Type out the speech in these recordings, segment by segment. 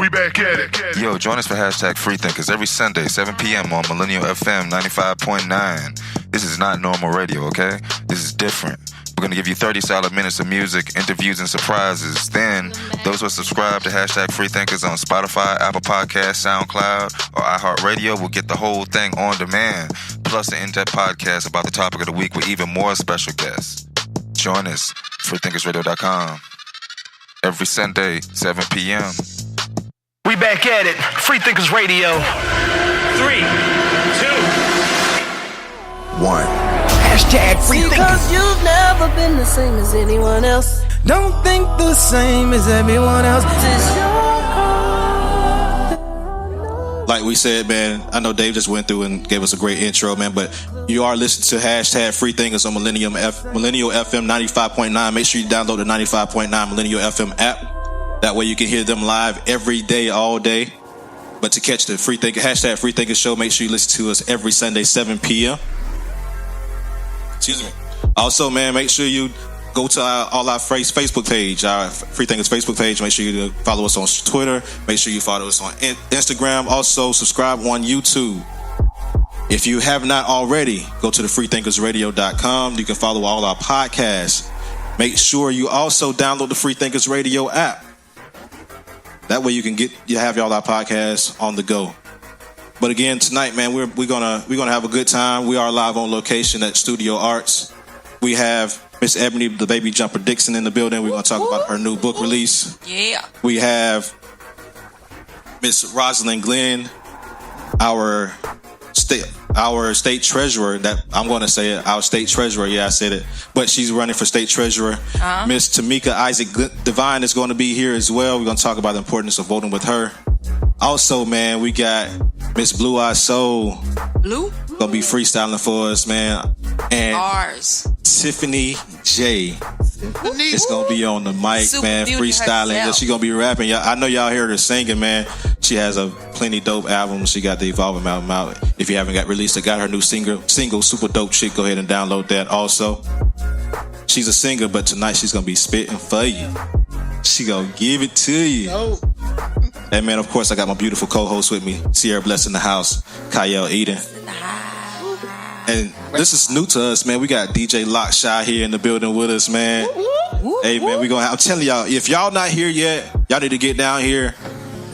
We back at it. Yo, join us for hashtag Freethinkers every Sunday, 7 p.m. on Millennial FM 95.9. This is not normal radio, okay? This is different. We're going to give you 30 solid minutes of music, interviews, and surprises. Then, those who subscribe to hashtag Freethinkers on Spotify, Apple Podcasts, SoundCloud, or iHeartRadio will get the whole thing on demand, plus an in-depth podcast about the topic of the week with even more special guests. Join us, freethinkersradio.com. Every Sunday, 7 p.m. We back at it. Freethinkers Radio. 3, 2, 1. Hashtag Freethinkers. Because you've never been the same as anyone else. Don't think the same as everyone else. Like we said, man, I know Dave just went through and gave us a great intro, man, but you are listening to hashtag Freethinkers on Millennial FM 95.9. Make sure you download the 95.9 Millennial FM app. That way you can hear them live every day, all day. But to catch the hashtag Freethinkers show, make sure you listen to us every Sunday, 7 p.m. Excuse me. Also, man, make sure you go to all our Facebook page, our Freethinkers Facebook page. Make sure you follow us on Twitter. Make sure you follow us on Instagram. Also, subscribe on YouTube. If you have not already, go to the freethinkersradio.com. You can follow all our podcasts. Make sure you also download the Freethinkers Radio app. That way you have all our podcasts on the go. But again, tonight, man, we're gonna have a good time. We are live on location at Studio Arts. We have Miss Ebony, the Baby Jumper Dixon, in the building. We're gonna talk about her new book release. Yeah. We have Miss Rosalyn Glenn, our state treasurer. That I'm going to say it, our state treasurer. Yeah, I said it. But she's running for state treasurer. Miss Tameika Isaac-Devine is going to be here as well. We're going to talk about the importance of voting with her. Also, man, we got Miss Blue Eyed Soul. Blue? Gonna be freestyling for us, man. And Ours. Tiffany J. It's gonna be on the mic, Super man, freestyling. Yeah, she gonna be rapping. I know y'all heard her singing, man. She has a plenty dope album. She got the Evolving album out. If you haven't got released, I got her new single, super dope shit. Go ahead and download that. Also, she's a singer, but tonight she's gonna be spitting for you. She gonna give it to you. No. And man, of course, I got my beautiful co-host with me, Sierra Bless in the house, Kyle Eden. And this is new to us, man. We got DJ Lockshy here in the building with us, man. Hey, man, I'm telling y'all, if y'all not here yet, y'all need to get down here,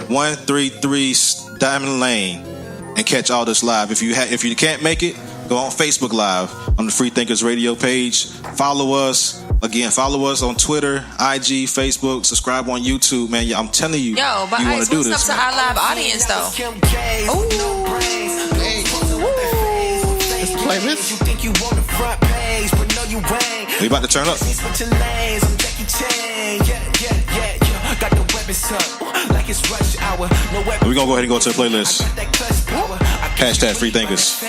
133 Diamond Lane, and catch all this live. If you can't make it, go on Facebook Live on the Freethinkers Radio page. Follow us. Again, follow us on Twitter, IG, Facebook. Subscribe on YouTube, man. I'm telling you, yo, but you want to do this. What's up to our live audience, though? Let's play this. We about to turn up. We're gonna go ahead and go to the playlist. Hashtag Freethinkers.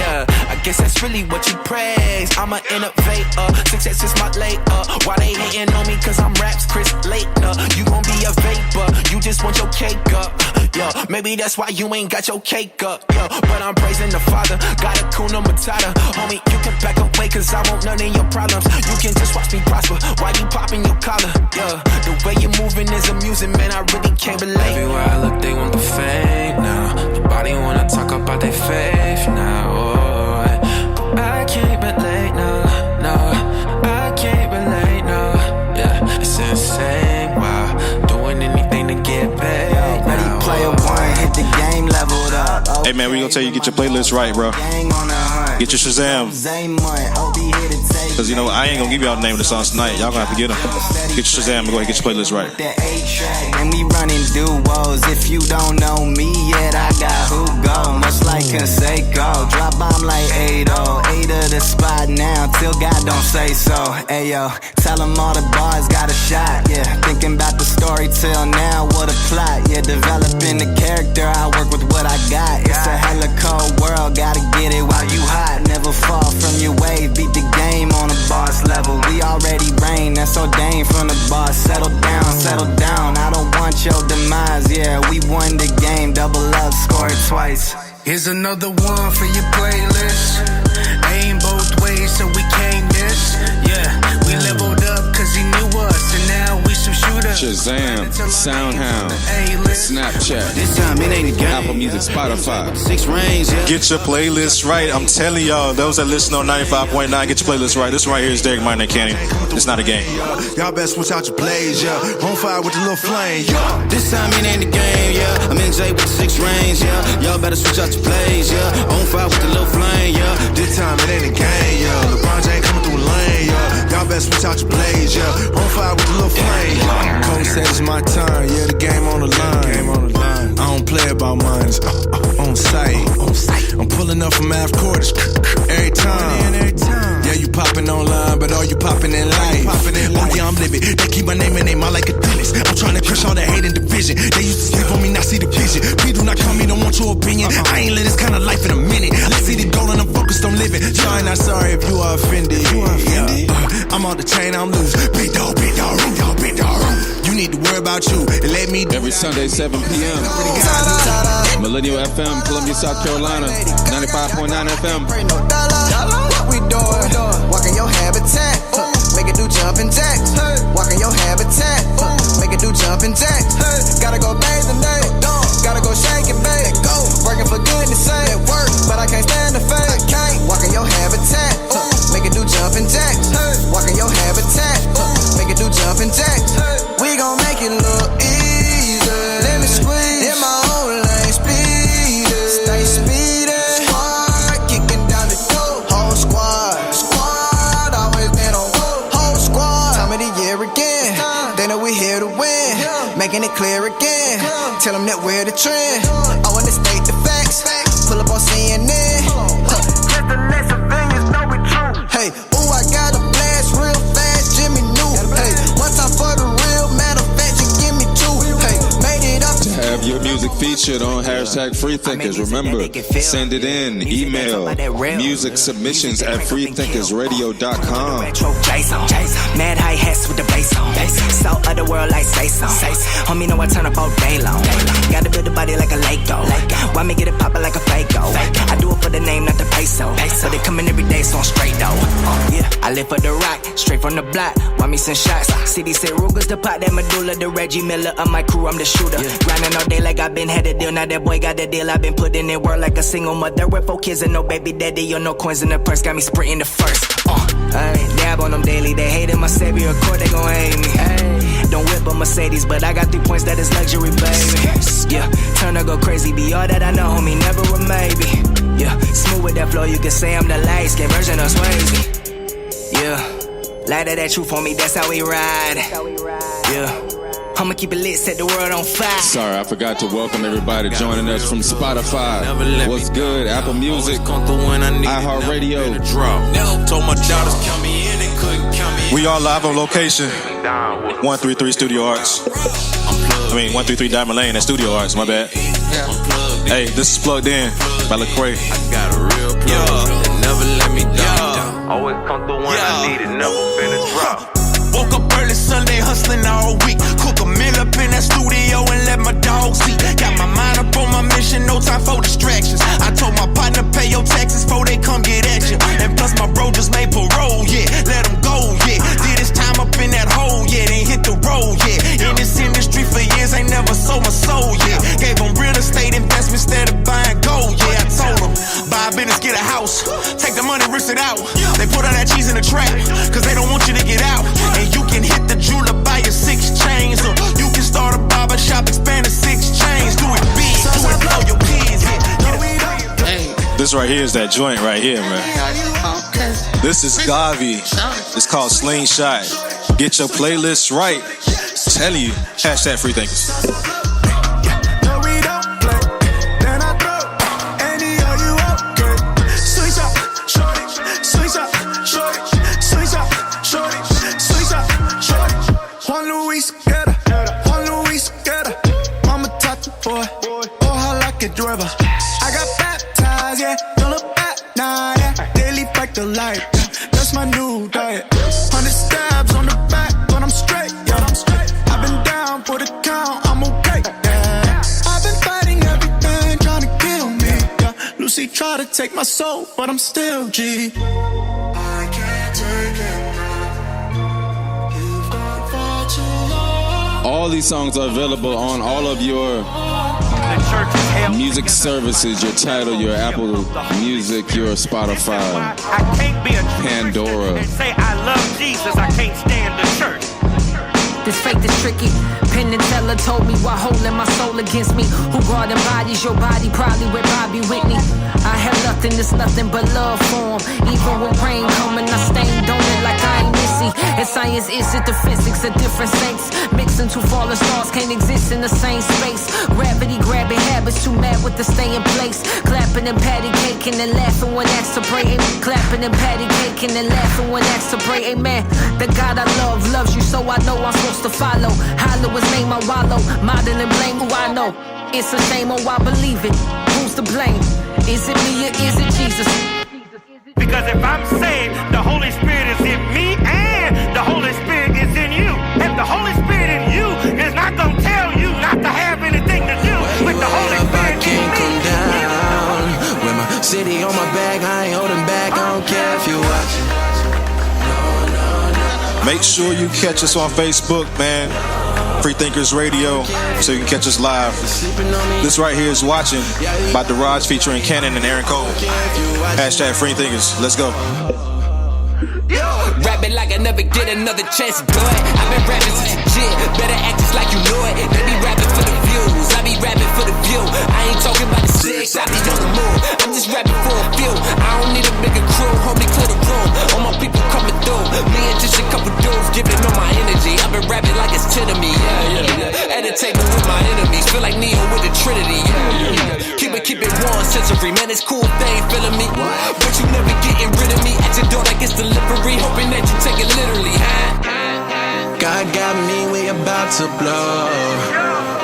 I guess that's really what you praise. I'm an innovator. Success is my later. Why they hating on me? Cause I'm raps Chris later. You gon' be a vapor. You just want your cake up. Yo, maybe that's why you ain't got your cake up. Yo, but I'm praising the Father. Got a kuna matata. Homie, you can back away cause I won't none of your problems. You can just watch me prosper while you popping your collar. Yeah, the way you're moving is amusing, man. I really can't relate. Everywhere I look, they want the fame now. Nobody wanna talk about their faith now. Oh, I can't relate, no. I can't relate, no. Yeah, it's insane, wow. Doing anything to get paid. Ready player one, hit the game leveled up. Hey man, we gonna tell you get your playlist right, bro. Get your Shazam. Cause you know I ain't gonna give y'all the name of the songs tonight. Y'all gonna have to get them. Get your Shazam and go ahead and get your playlist right. And we running duos. If you don't know me yet, I got who go. Much like Conseco. Drop bomb like 8-0. 8 of the spot now, till God don't say so. Ayo, tell them all the bars got a shot. Yeah, thinking about the story till now, what a plot. Yeah, developing the character, I work with what I got. It's a hella cold world, gotta get it while you hot. Never fall from your wave, beat the game on a boss level. We already reign, that's ordained from the boss. Settle down, I don't want your demise. Yeah, we won the game, double up, scored twice. Here's another one for your playlist. Aim both ways so we can't miss. Yeah, we leveled up cause he knew us, and now we some shooters. Shazam, Soundhound. Snapchat, This time it ain't a game. Apple Music, Spotify. 6 rings, yeah. Get your playlist right. I'm telling y'all, those that listen on 95.9, get your playlist right. This right here is Derek Miner Candy. It's not a game. Y'all better switch out your plays, yeah. On fire with the little flame, yeah. This time it ain't a game, yeah. I'm in J with the 6 rings, yeah. Y'all better switch out your plays, yeah. On fire with the little flame, yeah. This time it ain't a game, yeah. LeBron James coming through the lane, yeah. Y'all better switch out your plays, yeah. On fire with the little flame, yeah. Coach said it's my time, yeah. The game on the line. I don't play about mine, it's on site. I'm pulling up from half quarters every time. Yeah, you popping online, but are you popping in life? Oh yeah, I'm living. They keep my name and name out like a dentist. I'm trying to crush all that hate and division. They used to sleep on me, not see the vision. Please do not call me, don't want your opinion. I ain't lived this kind of life in a minute. I see the goal and I'm focused on living. Y'all not sorry if you are offended. I'm on the chain, I'm loose. Big dog, big dog, big dog, big dog. You need to worry about you and let me do. Every Sunday, 7 p.m. Millennial FM, Columbia, South Carolina. 95.9 FM. What we doing? Walking your habitat. Make it do jumping jacks. Walking your habitat. Make it do jumping jacks. Gotta go bathe the night. Gotta go shake and bake. Working for goodness sake. Work, but I can't stand the fake. Walking your habitat. Make it do jumping jacks. Walking your habitat. Make it do jumping jacks. We gon' make it look easy. Let me squeeze in my own lane. Speeding. Stay speeding. Hard kicking down the door. Whole squad. Always been on whole squad. Time of the year again. They know we here to win. Making it clear again. Tell them that we're the trend. I wanna state the facts. Pull up on CNN. Just the next civilians know we true. Hey, ooh, I got a blast real fast, Jimmy New. Hey, one time for the real, matter of fact, you give me 2. Hey, made it up. To have your music featured on hashtag Freethinkers, remember, send it in, email, music submissions at freethinkersradio.com. Mad high hats with the bass on. So other world like say so. Homie know I turn up all day long. Gotta build a body like a Lego. Why me get it poppin' like a Fago? I do it for the name, not the peso. So they come in every day, so I'm straight though. Yeah, I live for the rock, straight from the block. Why me send shots? City said Ruger's the pot, that medulla, the Reggie Miller of my crew, I'm the shooter. Grinding all day like I've been had a deal. Now that boy got the deal. I've been putting in work like a single mother with 4 kids and no baby daddy or no coins in the purse. Got me sprinting the first. Dab on them daily. They hating my savior, of course they gon' hate me. Don't whip a Mercedes, but I got 3 points that is luxury, baby. Yeah, turn to go crazy. Be all that I know, homie, never a maybe. Yeah, smooth with that flow. You can say I'm the light skin version of Swayze. Yeah, light of that truth on me. That's how we ride. Yeah. I'ma keep it lit, set the world on fire. Sorry, I forgot to welcome everybody joining us from Spotify. What's good? Apple Music, iHeartRadio. Told my daughters count me in and couldn't count me in. We are live on location. 133 Studio Arts. 133 Diamond Lane at Studio Arts, my bad. Hey, this is Plugged In by Lecrae. I got a real plug that never let me down. Always come through when I need it, never been a drop. Woke up early Sunday hustling all week. Cook a meal up in that studio and let my dogs eat. Got my mind up on my mission, no time for distractions. I told my partner pay your taxes before they come get at you. And plus my bro just made parole, yeah. Let him go, yeah. Did his time up in that hole, yeah. Then hit the road, yeah. In this industry for years, ain't never sold my soul, yeah. Gave him real estate investment instead of buying gold, yeah. I told him, buy a business, get a house. Take the money, risk it out. They put all that cheese in the trap, cause they don't want you to get out. And you can hit the jeweler, buy your 6 chains. Or you can start a barber shop, expand to 6 chains. Do it big, do it blow your kids. This right here is that joint right here, man. This is Gavi. It's called Slingshot. Get your playlist right. Tell you, hashtag Freethinkers. I got baptized, yeah. Don't look back, nah, yeah. Daily fight the light, that's my new diet. 100 stabs on the back, but I'm straight, yeah. I've been down for the count, I'm okay, yeah. I've been fighting everything trying to kill me, yeah. Lucy tried to take my soul, but I'm still G. I can't take it now. You've gone far too long. All these songs are available on all of your music services, your Tidal, your Apple Music, your Spotify, Pandora. Say I love Jesus, I can't stand the church. This faith is tricky. Penn and Teller told me while holding my soul against me. Who guard embodies your body, probably with Bobby Whitney. I have nothing, it's nothing but love for him. Even when rain coming, I stained on it like I ain't missy. And science is it, the physics of different states. Mixing two fallen stars can't exist in the same space. Gravity grabbing habits, too mad with the stay in place. Clapping and patty caking and laughing when asked to pray. Clapping and patty caking and laughing when asked to pray. Amen. The God I love loves you, so I know I'm supposed to follow. Hollow is name I wallow. Model and blame who I know. It's a shame, oh I believe it. Who's to blame? Is it me or is it Jesus? Because if I'm saved, the Holy Spirit is in me and the Holy Spirit is in you. And the Holy Spirit in you is not going to tell you not to have anything to do with the Holy Spirit in me. Come down. With my city on my back, I ain't holding back. I don't care if you watch. Make sure you catch us on Facebook, man. Free Thinkers Radio, so you can catch us live. This right here is Watching by Daraj featuring Cannon and Aaron Cole. Hashtag Free Thinkers. Let's go. Rapping like I never get another chance to do it. I've been rapping since a kid. Better act just like you know it. They be rapping for the views. I be rapping for the view. I ain't talking about the six. I be on the move. I'm just rapping for a few. I don't need a bigger crew. Homie, clear the room. All my people coming through. Me and just a couple dudes giving all my energy. I've been rapping like it's 10 to me. Yeah. At the table with my enemies. Feel like Neo with the Trinity. Yeah. Keep it 1 century. Man, it's cool if they ain't feeling me. But you never getting rid of me. At your door like it's delivery. Hoping that you take it literally, huh? God got me, we about to blow.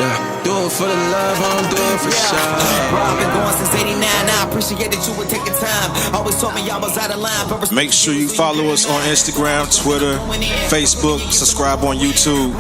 Yeah. Do it for the love, I don't do it for show. I've been going since 89, I appreciate that you would take your time. Always told me y'all was out of line. Make sure you follow us on Instagram, Twitter, Facebook, subscribe on YouTube.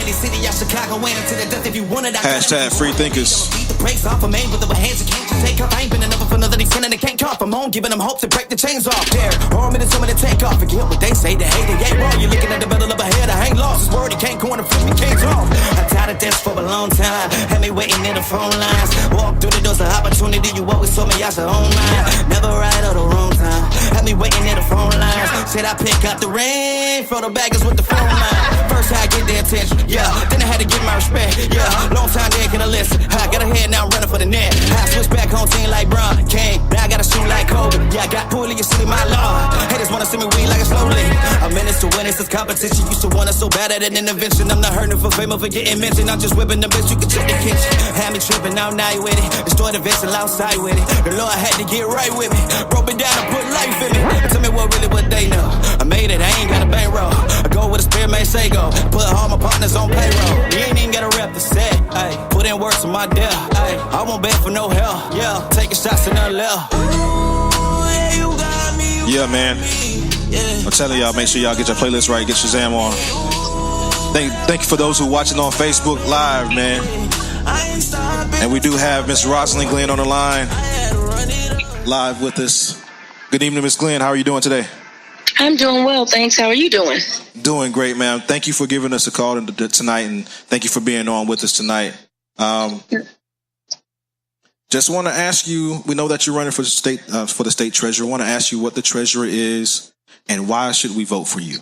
Hashtag Free Thinkers. Breaks off of me with the hands you can't take off. I ain't been enough for another these they can't come from home, giving them hope to break the chains off. There, or me to tell me to take off. Forget what they say, they hate it, ain't wrong. You're looking at the middle of a head, I ain't lost. His word, he can't go on and flip me cage off. I tired of this for a long time. Had me waiting in the phone lines. Walk through the doors of opportunity. You always told me I should own mine. Never right or the wrong time. Had me waiting in the phone lines. Said I pick up the rain. Throw the baggers with the phone line. First I get their attention, yeah. Then I had to get my respect, yeah. Long time they ain't gonna listen. I got a head now I'm running for the net. I switch back home team like Bron King. Now I gotta shoot like Kobe. Yeah, I got Poolie, you see my law. Haters wanna see me weed like a slowly. I'm in this to win, it's this competition. Used to want it so bad at an intervention. I'm not hurting for fame or for getting mentioned. I'm just whipping the bitch, you can check the kitchen. Had me tripping, now I'm not with it. Destroy the vessel outside with it. The Lord had to get right with me. Broke me down and put life in me. Tell me what they know. I made it, I ain't got a bankroll. I go where the spirit may say go. Put all my partners on payroll. You ain't even gotta rep the set. Ay. Put in work to my death. Ay. I won't beg for no help. Yeah, taking shots in the left. Yeah, man. I'm telling y'all, make sure y'all get your playlist right. Get Shazam on. Thank you for those who are watching on Facebook Live, man. And we do have Miss Rosalyn Glenn on the line, live with us. Good evening, Miss Glenn. How are you doing today? I'm doing well, thanks. How are you doing? Doing great, ma'am. Thank you for giving us a call tonight, and thank you for being on with us tonight. Just want to ask you, we know that you're running for the state treasurer. I want to ask you what the treasurer is and why should we vote for you?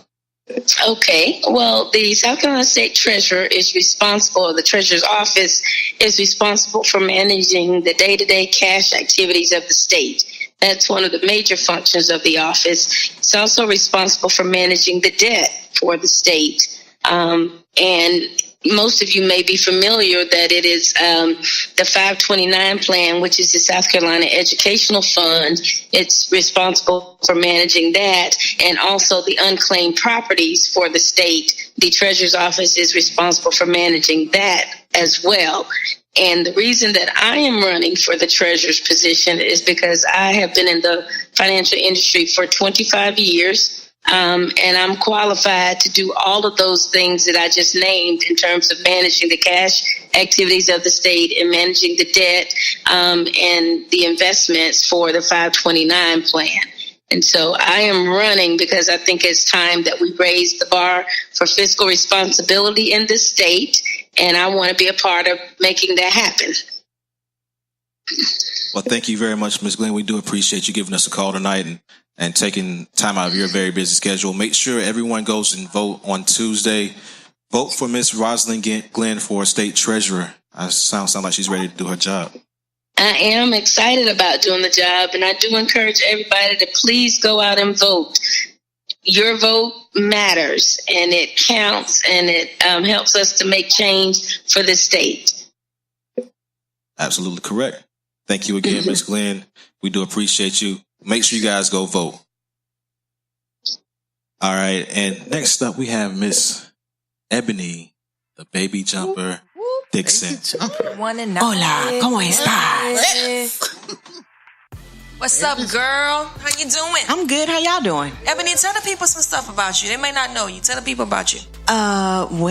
Okay. Well, the South Carolina State Treasurer is responsible, the Treasurer's Office is responsible for managing the day-to-day cash activities of the state. That's one of the major functions of the office. It's also responsible for managing the debt for the state. And most of you may be familiar that it is the 529 plan, which is the South Carolina Educational Fund. It's responsible for managing that, and also the unclaimed properties for the state. The Treasurer's Office is responsible for managing that as well. And the reason that I am running for the treasurer's position is because I have been in the financial industry for 25 years. And I'm qualified to do all of those things that I just named in terms of managing the cash activities of the state and managing the debt and the investments for the 529 plan. And so I am running because I think it's time that we raise the bar for fiscal responsibility in this state. And I want to be a part of making that happen. Well, thank you very much, Ms. Glenn. We do appreciate you giving us a call tonight and taking time out of your very busy schedule. Make sure everyone goes and vote on Tuesday. Vote for Ms. Rosalyn Glenn for state treasurer. Sounds like she's ready to do her job. I am excited about doing the job, and I do encourage everybody to please go out and vote. Your vote matters, and it counts, and it helps us to make change for the state. Absolutely correct. Thank you again, Ms. Glenn. We do appreciate you. Make sure you guys go vote. All right, and next up we have Miss Ebony, the baby jumper Dixon. Hola, ¿cómo estás? What's up, girl? How you doing? I'm good. How y'all doing? Ebony, tell the people some stuff about you. They may not know you. Tell the people about you. I'm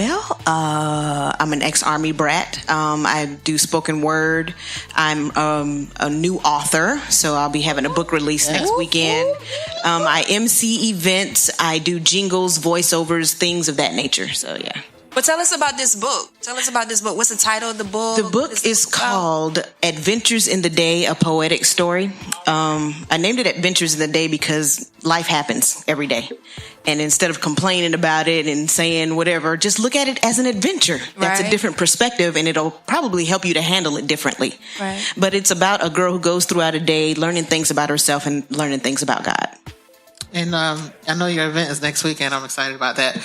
an ex-Army brat. I do spoken word. I'm a new author, so I'll be having a book release next weekend. I MC events. I do jingles, voiceovers, things of that nature. So, yeah. But tell us about this book. What's the title of the book? The book is called Adventures in the Day, A Poetic Story. I named it Adventures in the Day because life happens every day. And instead of complaining about it and saying whatever, just look at it as an adventure. That's a different perspective, and it'll probably help you to handle it differently. Right. But it's about a girl who goes throughout a day learning things about herself and learning things about God. And I know your event is next weekend. I'm excited about that.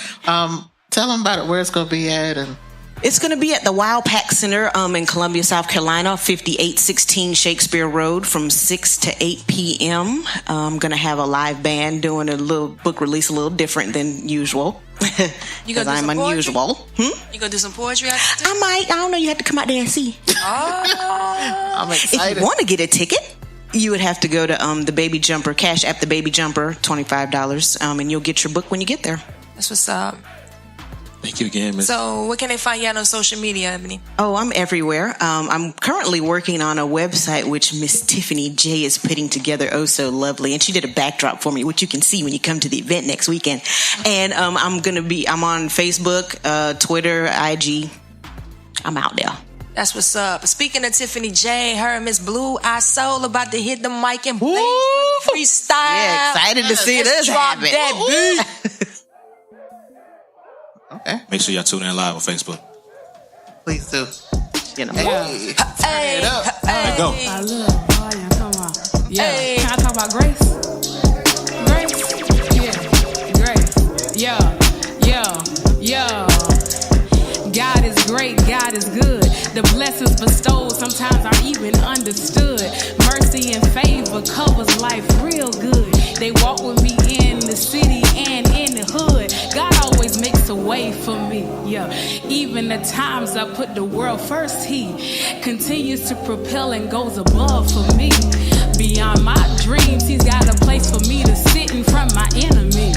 Tell them about it, where it's going to be at. And it's going to be at the Wild Pack Center in Columbia, South Carolina, 5816 Shakespeare Road from 6 to 8 p.m. I'm going to have a live band doing a little book release a little different than usual. Because I'm unusual. You going to do some poetry? I might. I don't know. You have to come out there and see. Oh. I'm excited. If you want to get a ticket, you would have to go to the Baby Jumper, Cash App the Baby Jumper, $25, and you'll get your book when you get there. That's what's up. Thank you again, Ms. So, where can they find you on social media, Ebony? Oh, I'm everywhere. I'm currently working on a website which Miss Tiffany J is putting together oh so lovely. And she did a backdrop for me, which you can see when you come to the event next weekend. And I'm on Facebook, Twitter, IG. I'm out there. That's what's up. Speaking of Tiffany J, her and Miss Blue Eye Soul about to hit the mic and blaze with the freestyle. Yeah, excited to see this happen. That beat. Okay. Make sure y'all tune in live on Facebook. Please do. Hey, go. I love volume. Come on. Yeah. Can I talk about grace? Grace? Yeah. Grace. Yeah. God is great. God is good. The blessings bestowed sometimes aren't even understood. Mercy and favor covers life real good. They walk with me in the city and in the hood. God always makes a way for me, yeah. Even the times I put the world first, He continues to propel and goes above for me. Beyond my dreams, He's got a place for me to sit in front of my enemies.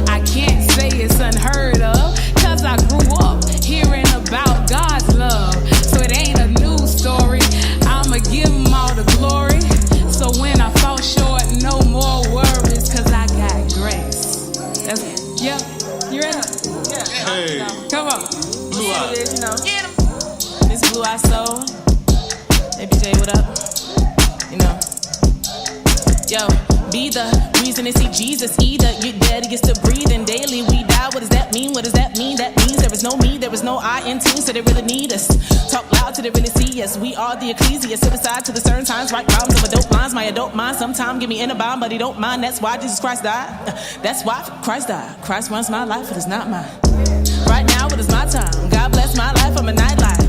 I can't say it's unheard of, 'cause I grew up hearing about God's love. So it ain't a new story, I'ma give Him all the glory. So when I fall short, no more worries, 'cause I got grace. Yeah, you ready? Yeah. Hey. Come on. Blue Eye. You know. Get 'em. This Blue Eye Soul. Baby J, what up? You know. Yo, be the reason to see Jesus either. Your daddy gets to breathe and daily we die. What does that mean? What does that mean? That means there is no me, there is no I in team, so they really need us. Talk loud till they really see us. We are the ecclesia, sit aside to the certain times, write rhymes of adult lines. My adult mind sometimes give me in a bound, but He don't mind. That's why Jesus Christ died. That's why Christ died. Christ runs my life, it is not mine. Right now it is my time. God bless my life, I'm a nightlight.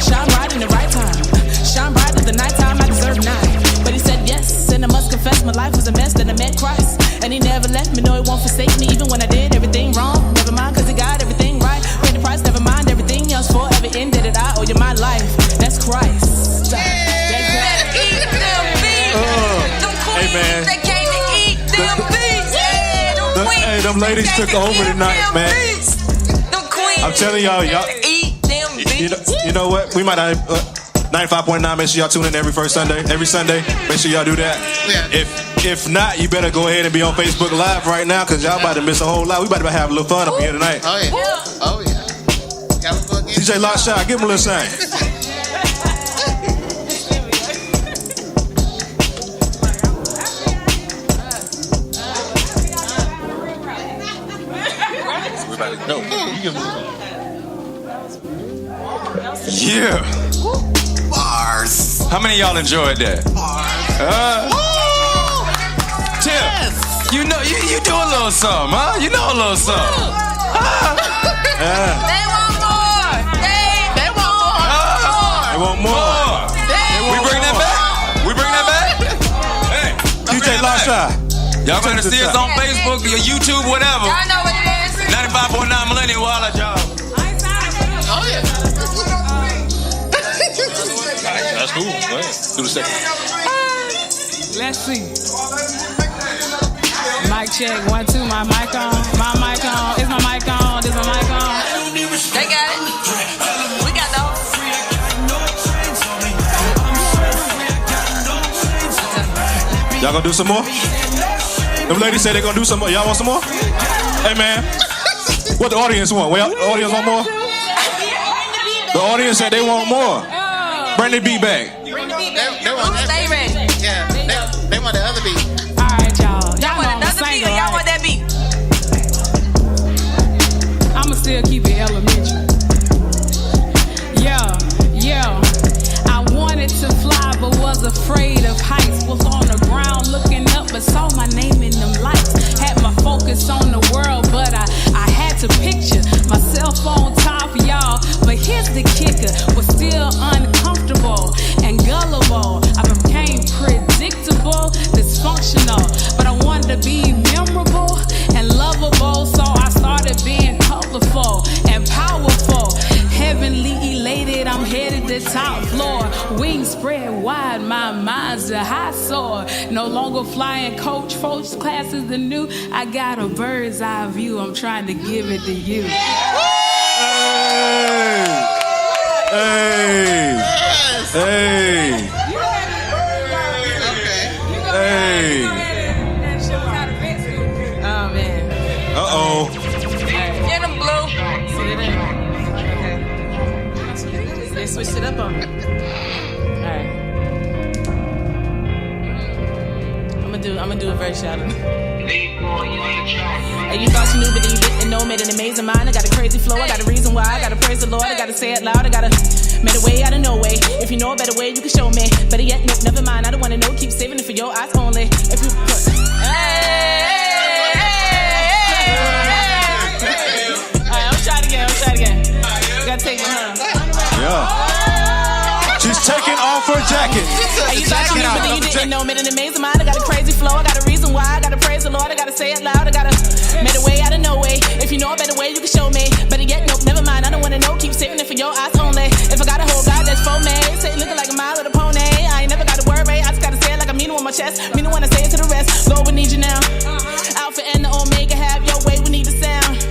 Shine bright in the right time. Shine bright at the nighttime, I deserve nine. But He said yes, and I must confess my life was a mess. Then I met Christ, and He never left me. No, He won't forsake me, even when I did everything wrong. Never mind, 'cause He got everything right. Paid the price, never mind everything else. Forever indebted, I owe You my life. That's Christ. Hey, man. Hey, them ladies took over tonight, man. I'm telling y'all, you know what? We might have 95.9. Make sure y'all tune in every Sunday. Make sure y'all do that. Yeah. If not, you better go ahead and be on Facebook Live right now, because y'all about to miss a whole lot. We about to have a little fun up here tonight. Oh yeah. Y'all go again. DJ Lock Shot, give him a little sign. No, you give him Yeah. Bars. How many of y'all enjoyed that? Tim, you know you do a little something, huh? You know a little something. They want more. They want more. They want more. We bring that back? We bring that back? Hey, DJ Lock Shot. Y'all better see us on Facebook, your YouTube, whatever. Y'all know what it is. 95.9 Millennial, all that y'all. Oh, yeah. That's cool. Go ahead. Do the second. Let's see. Mic check, 1, 2, my mic on. My mic on. Is my mic on? Is my mic on? They got it. We got those. Y'all gonna do some more? Them ladies say they gonna do some more. Y'all want some more? Hey, man. What the audience want? Well, the audience want more? The audience said they want more. Bring the beat back. Stay ready. Yeah, they want the other beat. All right, y'all. Y'all want another beat or y'all want that beat? I'ma still keep it elementary. Yeah. I wanted to fly, but was afraid of heights. Was on the ground looking up, but saw my name in them lights. Had my focus on the world, but I had to picture myself on top, y'all. But here's the kicker, was still uncomfortable and gullible. I became predictable, dysfunctional, but I wanted to be memorable and lovable, so I started being colorful and powerful. Heavenly elated, I'm headed to top floor. Wings spread wide, my mind's a high soar. No longer flying coach, first class is the new. I got a bird's eye view, I'm trying to give it to you. Hey. Oh, man. Uh-oh. Get them, Blue. They switched it up on me. Alright. I'm gonna do a verse, y'all. And you thought you knew, but then you didn't know. Made an amazing mind. I got a crazy flow. I got a reason why. I gotta praise the Lord. I gotta say it loud. I gotta made a way out of no way. If you know a better way, you can show me. Better yet, nope, never mind. I don't wanna know. Keep saving it for your eyes only. If you put, Alright, I'm trying again. Gotta take my hand. Yeah. She's taking off her jacket. You thought you knew, but then you didn't know. Made an amazing mind. I got a crazy flow. I got a reason why. I gotta praise the Lord. I gotta say it loud. I gotta made a way out of no way. If you know a better way, you can show me. Better yet, nope, never mind. I don't wanna know. Keep saving it for your eyes only. If I got a whole God that's for me, say it looking like a mile of the pony. I ain't never got to worry. I just gotta say it like I mean it on my chest. Mean it when I say it to the rest. Lord, we need you now. Alpha and the Omega, have your way. We need the sound.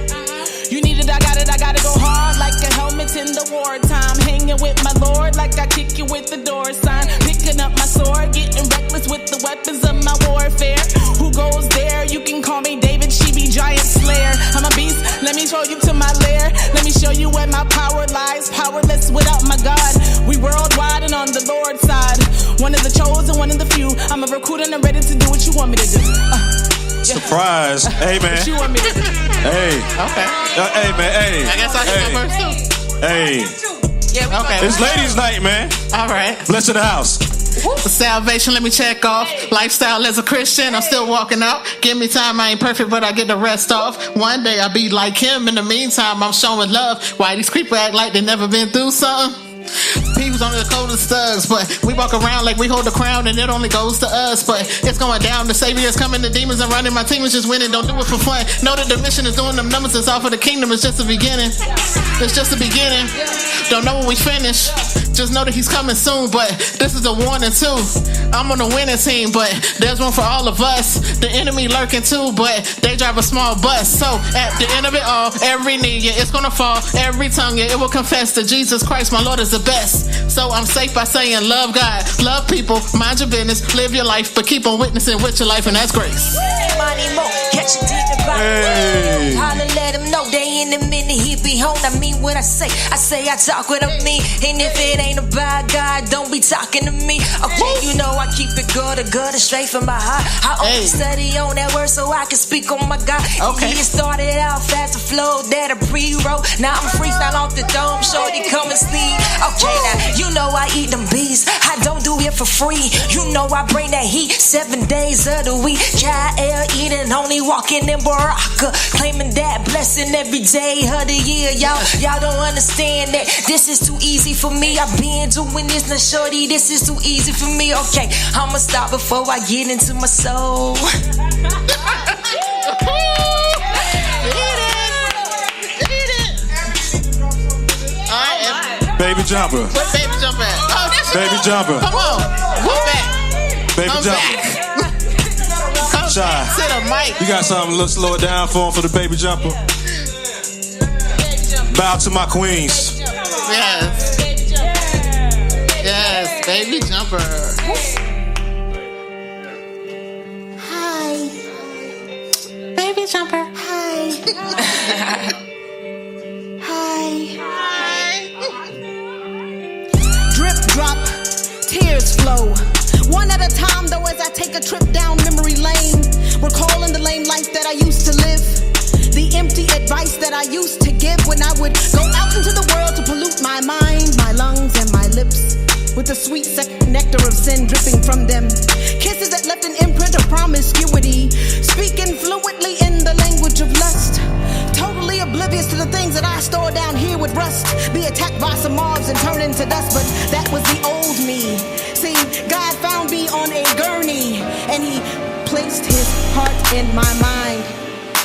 You need it, I got it. I gotta go hard like a helmet in the wartime. Hanging with my Lord like I kick you with the door sign. Picking up my sword, getting reckless with the weapons of my warfare. Who goes there? You can call me David, she be giant slayer. I'm a beast, let me show you to my lair. Let me show you where my power lies. Powerless without my God. We worldwide and on the Lord's side. One of the chosen, one of the few. I'm a recruiter and I'm ready to do what you want me to do. Surprise. Hey, man. What you want me to do? Hey. Okay. Hey, man. Hey. I guess I can go first, too. Hey. Yeah, okay. It's ladies' night, man. All right. Bless in the house. Salvation, let me check off. Lifestyle as a Christian, I'm still walking out. Give me time, I ain't perfect, but I get the rest off. One day I'll be like him. In the meantime, I'm showing love. Why these creepers act like they never been through something? People's on the coldest thugs, but we walk around like we hold the crown and it only goes to us. But it's going down, the Savior's coming, the demons are running, my team is just winning, don't do it for fun. Know that the mission is doing them numbers, it's all for the kingdom, it's just the beginning. It's just the beginning. Don't know when we finish, just know that he's coming soon, but this is a warning too. I'm on the winning team, but there's one for all of us. The enemy lurking too, but they drive a small bus. So at the end of it all, every knee, yeah, it's gonna fall. Every tongue, yeah, it will confess that Jesus Christ, my Lord, is the best. So I'm safe by saying love God, love people, mind your business, live your life, but keep on witnessing with your life, and that's grace. Money more, catch a demon by Hey. Holla, let let him know they in a minute he be home. I mean what I say I talk what I mean. And if it ain't about God, don't be talking to me. Okay, you know I keep it good straight from my heart. I only study on that word so I can speak on my God. Okay. It started out fast, the flow that a pre-wrote. Now I'm freestyle off the dome, shorty come and sleep. Okay, now you know I eat them bees. I don't do it for free. You know I bring that heat 7 days of the week. Kyle eating, only walking in Baraka, claiming that blessing every day of the year. Y'all don't understand that this is too easy for me. I've been doing this now, shorty. This is too easy for me. Okay, I'ma stop before I get into my soul. Baby jumper. Where baby jumper at? Oh, that's baby jumper. Come on. Go back. Baby Come jumper. Come Shy. back to the mic. You got something to slow it down for him for the baby jumper? Bow to my queens. Yes. Yes, baby jumper. Hi. Baby jumper. Hi. Drip drop, tears flow. One at a time though as I take a trip down memory lane. Recalling the lame life that I used to live. The empty advice that I used to give when I would go out into the world to pollute my mind, my lungs and my lips. With the sweet nectar of sin dripping from them. Kisses that left an imprint of promiscuity. Speaking fluently in the language of lust. Totally oblivious to the things that I store down here with rust. Be attacked by some mobs and turn into dust, but that was the old me. See, God found me on a gurney, and he placed his heart in my mind.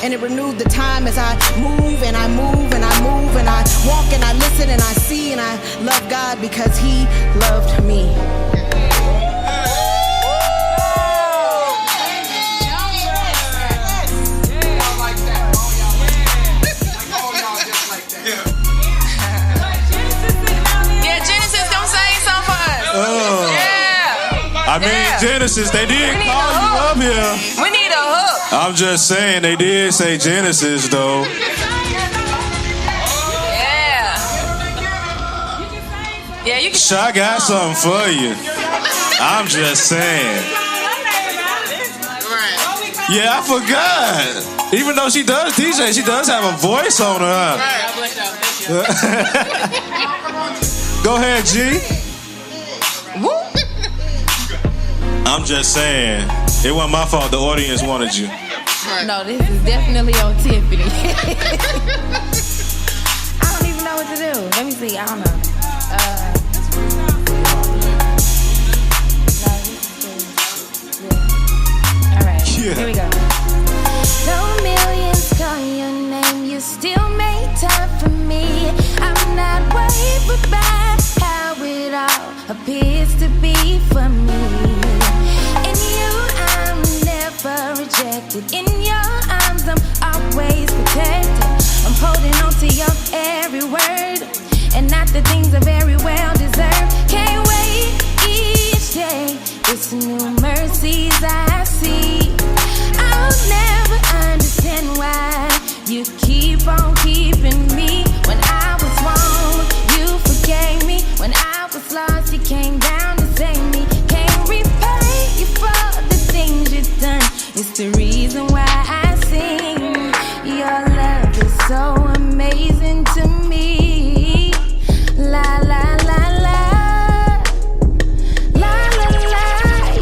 And it renewed the time as I move and I move and I move and I walk and I listen and I see and I love God because he loved me. Yeah, Genesis, don't say something for us. Yeah. I mean, Genesis, they did call you up here. We need a hook. I'm just saying, they did say Genesis, though. Yeah, you can. Shy got something for you. I'm just saying. Yeah, I forgot. Even though she does DJ, she does have a voice on her. Go ahead, G. I'm just saying, it wasn't my fault. The audience wanted you. No, this is definitely on Tiffany. I don't even know what to do. Let me see. I don't know. All right. Here we go. Though millions call your name, you still make time for me. I'm not worried about how it all appears to be for me. Rejected. In your arms, I'm always protected. I'm holding on to your every word, and not the things I very well deserve. Can't wait each day. It's new mercies I see. I'll never understand why you keep on keeping me. When I was wrong, you forgave me. When I was lost, you came down to save me. Can't repay you for the things you've done. It's the reason why I sing. Your love is so amazing to me. La la la la. La la la.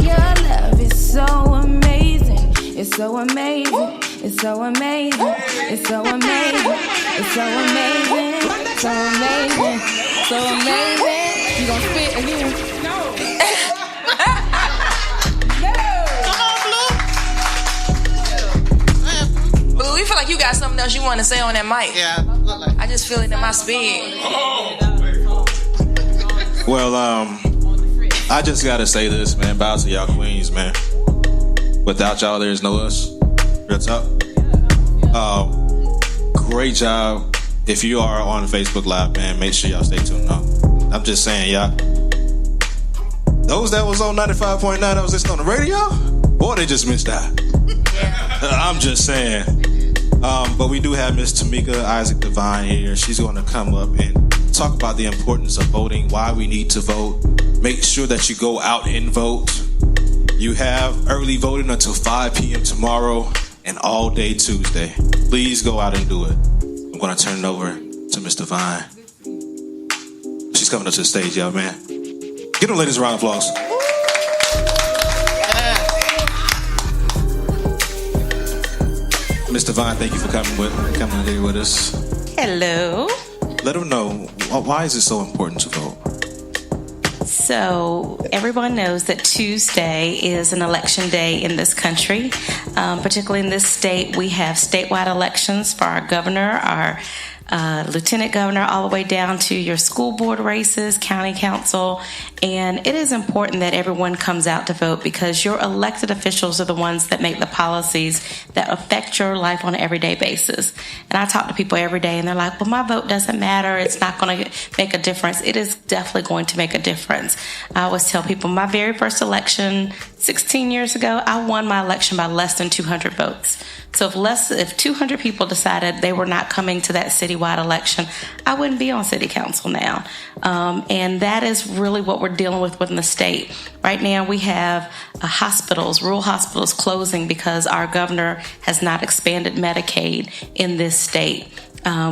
Your love is so amazing. It's so amazing. It's so amazing. It's so amazing. It's so amazing. So amazing. So amazing. You gonna spit again? No. We feel like you got something else you want to say on that mic. Yeah. I just feel it in my spirit. Well, I just gotta say this, man. Bow to y'all queens, man. Without y'all, there's no us. Real talk. Great job. If you are on Facebook Live, man, make sure y'all stay tuned up. I'm just saying, y'all. Those that was on 95.9 that was listening on the radio, boy, they just missed out. I'm just saying. But we do have Miss Tameika Isaac-Devine here. She's going to come up and talk about the importance of voting, why we need to vote. Make sure that you go out and vote. You have early voting until 5 p.m. tomorrow and all day Tuesday. Please go out and do it. I'm going to turn it over to Miss Devine. She's coming up to the stage, y'all, man. Give them ladies a round of applause. Miss Devine, thank you for coming here with us. Hello. Let them know, why is it so important to vote? So everyone knows that Tuesday is an election day in this country. Particularly in this state, we have statewide elections for our governor, our lieutenant governor, all the way down to your school board races, county council. And it is important that everyone comes out to vote because your elected officials are the ones that make the policies that affect your life on an everyday basis. And I talk to people every day and they're like, well, my vote doesn't matter. It's not going to make a difference. It is definitely going to make a difference. I always tell people my very first election 16 years ago, I won my election by less than 200 votes. So if 200 people decided they were not coming to that citywide election, I wouldn't be on city council now. And that is really what we're dealing with within the state. Right now we have rural hospitals closing because our governor has not expanded Medicaid in this state.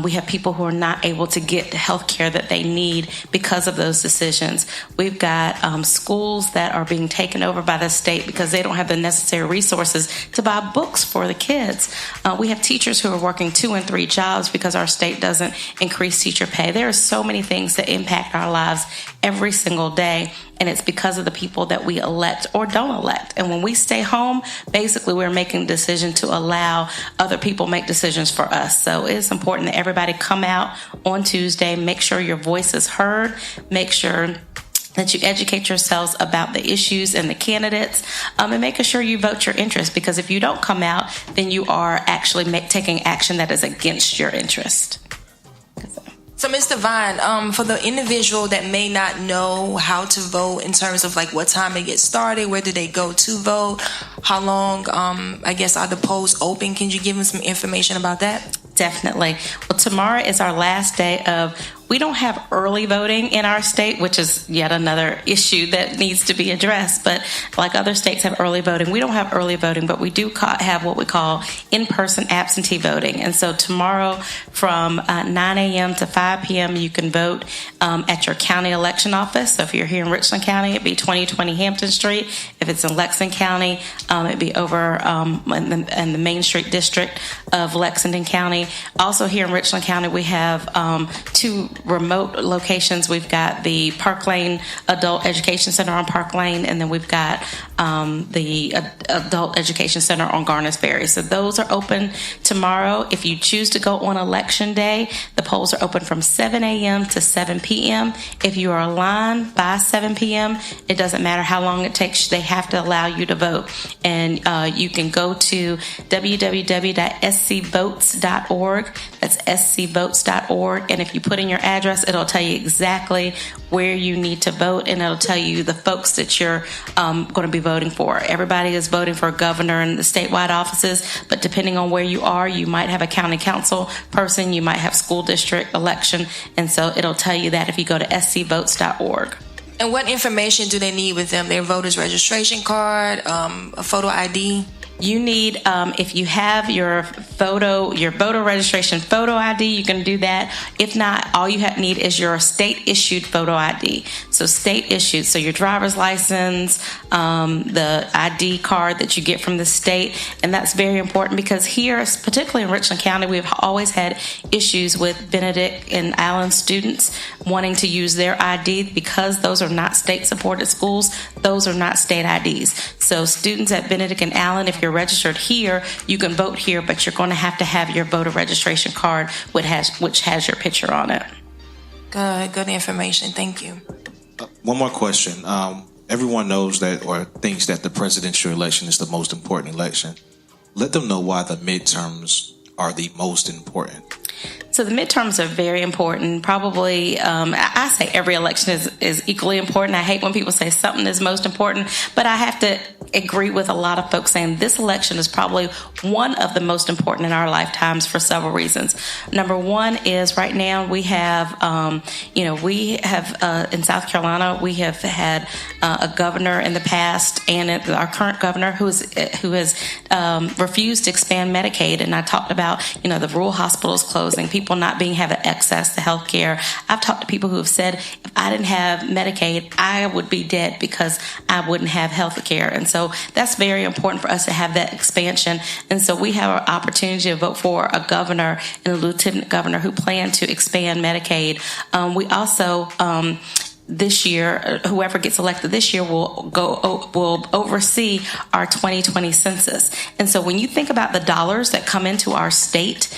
We have people who are not able to get the health care that they need because of those decisions. We've got schools that are being taken over by the state because they don't have the necessary resources to buy books for the kids. We have teachers who are working 2 and 3 jobs because our state doesn't increase teacher pay. There are so many things that impact our lives every single day, and it's because of the people that we elect or don't elect. And when we stay home, basically we're making a decision to allow other people make decisions for us. So it's important that everybody come out on Tuesday, make sure your voice is heard, make sure that you educate yourselves about the issues and the candidates, and making sure you vote your interest, because if you don't come out, then you are actually taking action that is against your interest. So, Ms. Devine, for the individual that may not know how to vote in terms of like what time it gets started, where do they go to vote, how long, I guess, are the polls open? Can you give them some information about that? Definitely. Well, tomorrow is our last day of, we don't have early voting in our state, which is yet another issue that needs to be addressed. But like other states have early voting, we don't have early voting, but we do have what we call in-person absentee voting. And so tomorrow from 9 a.m. to 5 p.m., you can vote at your county election office. So if you're here in Richland County, it'd be 2020 Hampton Street. If it's in Lexington County, it'd be over in the Main Street District of Lexington County. Also here in Richland County, we have 2 remote locations. We've got the Park Lane Adult Education Center on Park Lane, and then we've got the Adult Education Center on Garners Ferry. So those are open tomorrow. If you choose to go on Election Day, the polls are open from 7 a.m. to 7 p.m. If you are aligned by 7 p.m., it doesn't matter how long it takes. They have to allow you to vote. And you can go to www.scvotes.org. That's scvotes.org. And if you put in your address, it'll tell you exactly where you need to vote, and it'll tell you the folks that you're going to be voting for. Everybody is voting for governor and the statewide offices, but depending on where you are, you might have a county council person, you might have school district election, and so it'll tell you that if you go to scvotes.org. And what information do they need with them? Their voter's registration card, a photo ID? You need, if you have your voter registration photo ID, you can do that. If not, all you need is your state-issued photo ID. So state-issued, so your driver's license, the ID card that you get from the state. And that's very important because here, particularly in Richland County, we've always had issues with Benedict and Allen students wanting to use their ID because those are not state-supported schools. Those are not state IDs. So students at Benedict and Allen, if you're registered here, you can vote here, but you're going to have your voter registration card, which has your picture on it. Good information. Thank you. One more question. Everyone knows that or thinks that the presidential election is the most important election. Let them know why the midterms are the most important. So the midterms are very important. Probably, I say every election is equally important. I hate when people say something is most important, but I have to agree with a lot of folks saying this election is probably one of the most important in our lifetimes for several reasons. Number one is right now we have, in South Carolina, we have had a governor in the past and our current governor who has refused to expand Medicaid. And I talked about, the rural hospitals closing, people not having access to health care. I've talked to people who have said, if I didn't have Medicaid, I would be dead because I wouldn't have health care. And so that's very important for us to have that expansion. And so we have an opportunity to vote for a governor and a lieutenant governor who plan to expand Medicaid. We also, this year, whoever gets elected this year will oversee our 2020 census. And so when you think about the dollars that come into our state,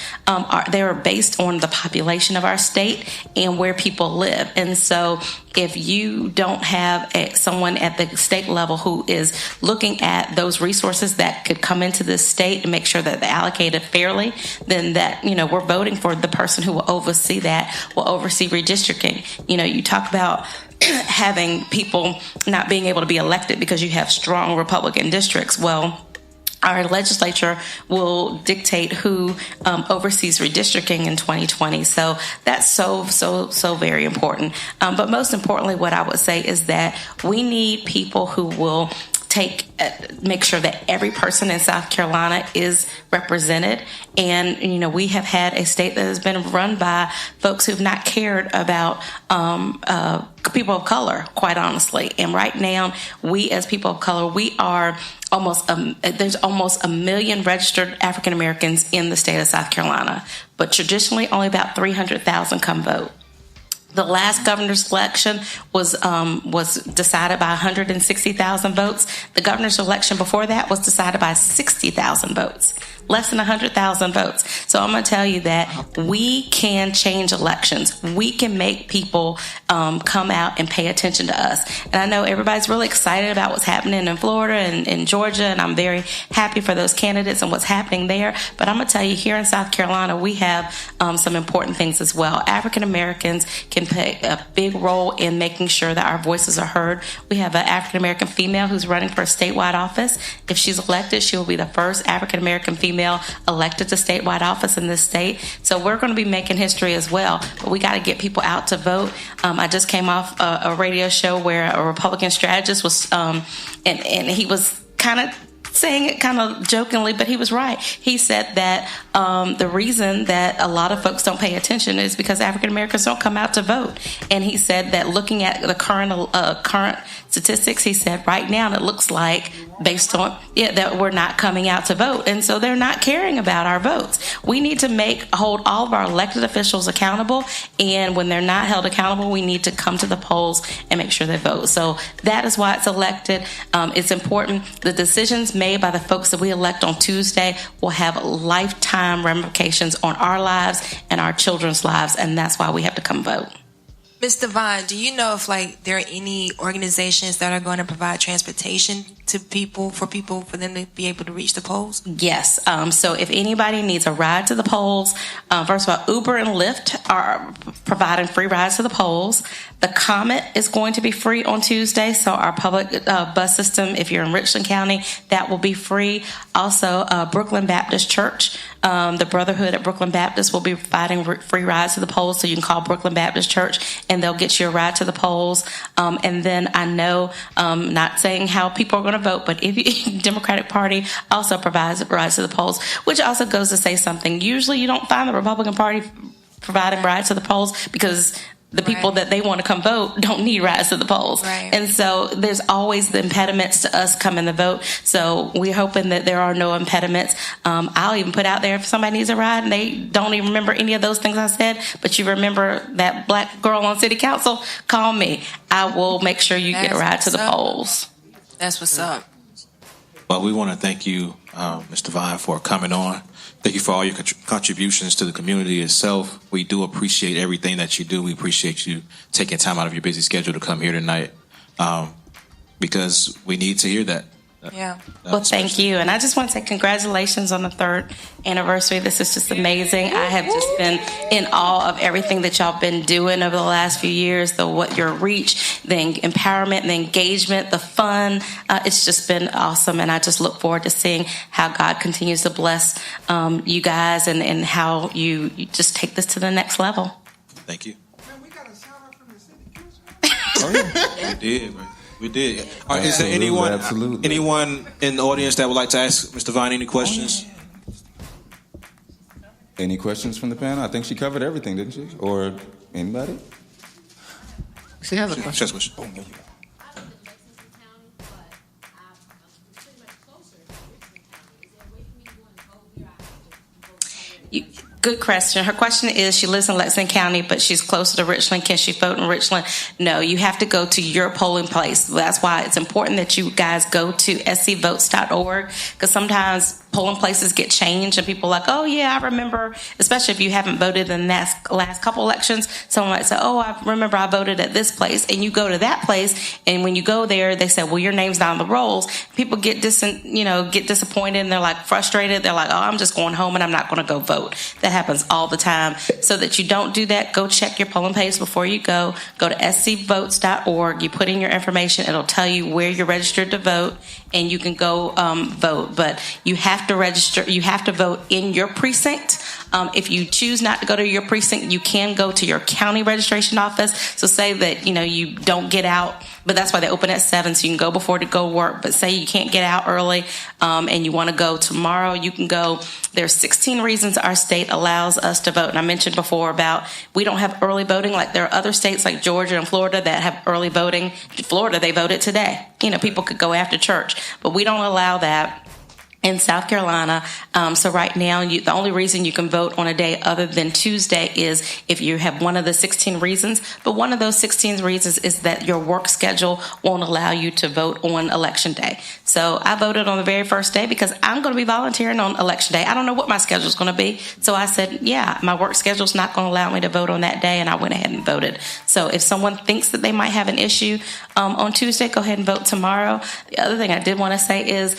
they're based on the population of our state and where people live. And so if you don't have someone at the state level who is looking at those resources that could come into this state and make sure that they're allocated fairly, then that, we're voting for the person who will oversee that, will oversee redistricting. You talk about having people not being able to be elected because you have strong Republican districts. Well, our legislature will dictate who oversees redistricting in 2020. So that's so very important. But most importantly, what I would say is that we need people who will make sure that every person in South Carolina is represented. And, we have had a state that has been run by folks who've not cared about people of color, quite honestly. And right now, we as people of color, we are there's almost 1 million registered African Americans in the state of South Carolina. But traditionally, only about 300,000 come vote. The last governor's election was decided by 160,000 votes. The governor's election before that was decided by 60,000 votes. Less than 100,000 votes. So I'm going to tell you that we can change elections. We can make people come out and pay attention to us. And I know everybody's really excited about what's happening in Florida and in Georgia, and I'm very happy for those candidates and what's happening there. But I'm going to tell you, here in South Carolina, we have some important things as well. African Americans can play a big role in making sure that our voices are heard. We have an African American female who's running for a statewide office. If she's elected, she will be the first African American female elected to statewide office in this state. So we're going to be making history as well. But we got to get people out to vote. I just came off a radio show where a Republican strategist was, and he was kind of saying it kind of jokingly, but he was right. He said that the reason that a lot of folks don't pay attention is because African Americans don't come out to vote. And he said that looking at the current statistics, he said right now it looks like, based on that we're not coming out to vote, and so they're not caring about our votes. We need to hold all of our elected officials accountable, and when they're not held accountable, we need to come to the polls and make sure they vote. So that is why it's elected. It's important. The decisions made by the folks that we elect on Tuesday will have lifetime ramifications on our lives and our children's lives, and that's why we have to come vote. Ms. Devine, do you know if there are any organizations that are going to provide transportation to people for them to be able to reach the polls? Yes. So if anybody needs a ride to the polls, first of all, Uber and Lyft are providing free rides to the polls. The Comet is going to be free on Tuesday, so our public bus system, if you're in Richland County, that will be free. Also, Brooklyn Baptist Church, the Brotherhood at Brooklyn Baptist will be providing free rides to the polls, so you can call Brooklyn Baptist Church and they'll get you a ride to the polls. And then I know, not saying how people are going to vote, but if Democratic Party also provides rides to the polls, which also goes to say something. Usually you don't find the Republican Party providing rides to the polls because the people that they want to come vote don't need rides to the polls. Right. And so there's always the impediments to us coming to vote. So we're hoping that there are no impediments. I'll even put out there if somebody needs a ride and they don't even remember any of those things I said, but you remember that black girl on city council, call me. I will make sure you get a ride to the polls. That's what's up. Well, we want to thank you, Ms. Devine, for coming on. Thank you for all your contributions to the community itself. We do appreciate everything that you do. We appreciate you taking time out of your busy schedule to come here tonight, because we need to hear that. Yeah. Well, thank you. And I just want to say congratulations on the 3rd anniversary. This is just amazing. I have just been in awe of everything that y'all been doing over the last few years, what your reach, the empowerment, the engagement, the fun. It's just been awesome. And I just look forward to seeing how God continues to bless you guys and how you just take this to the next level. Thank you. Oh, yeah. We did, man. We did. All right, is there anyone in the audience that would like to ask Mr. Vine any questions? Any questions from the panel? I think she covered everything, didn't she? Or anybody? She has a question. She has a question. Oh, there you go. Good question. Her question is, she lives in Lexington County, but she's closer to Richland. Can she vote in Richland? No, you have to go to your polling place. That's why it's important that you guys go to scvotes.org, because sometimes polling places get changed and people are like, oh yeah, I remember, especially if you haven't voted in the last couple elections, someone might say, oh, I remember I voted at this place, and you go to that place, and when you go there, they say, well, your name's not on the rolls. People get disappointed, and they're like frustrated. They're like, oh, I'm just going home and I'm not going to go vote. That happens all the time. So that you don't do that, go check your polling place before you go. Go to scvotes.org. You put in your information. It'll tell you where you're registered to vote, and you can go vote. But you have to register. You have to vote in your precinct. If you choose not to go to your precinct, you can go to your county registration office. So say that you don't get out, but that's why they open at 7, so you can go before to go work. But say you can't get out early and you want to go tomorrow, you can go. There's 16 reasons our state allows us to vote. And I mentioned before about we don't have early voting. Like there are other states like Georgia and Florida that have early voting. Florida, they voted today. People could go after church, but we don't allow that in South Carolina. So right now, the only reason you can vote on a day other than Tuesday is if you have one of the 16 reasons. But one of those 16 reasons is that your work schedule won't allow you to vote on Election Day. So I voted on the very first day because I'm going to be volunteering on Election Day. I don't know what my schedule is going to be. So I said, yeah, my work schedule is not going to allow me to vote on that day. And I went ahead and voted. So if someone thinks that they might have an issue on Tuesday, go ahead and vote tomorrow. The other thing I did want to say is,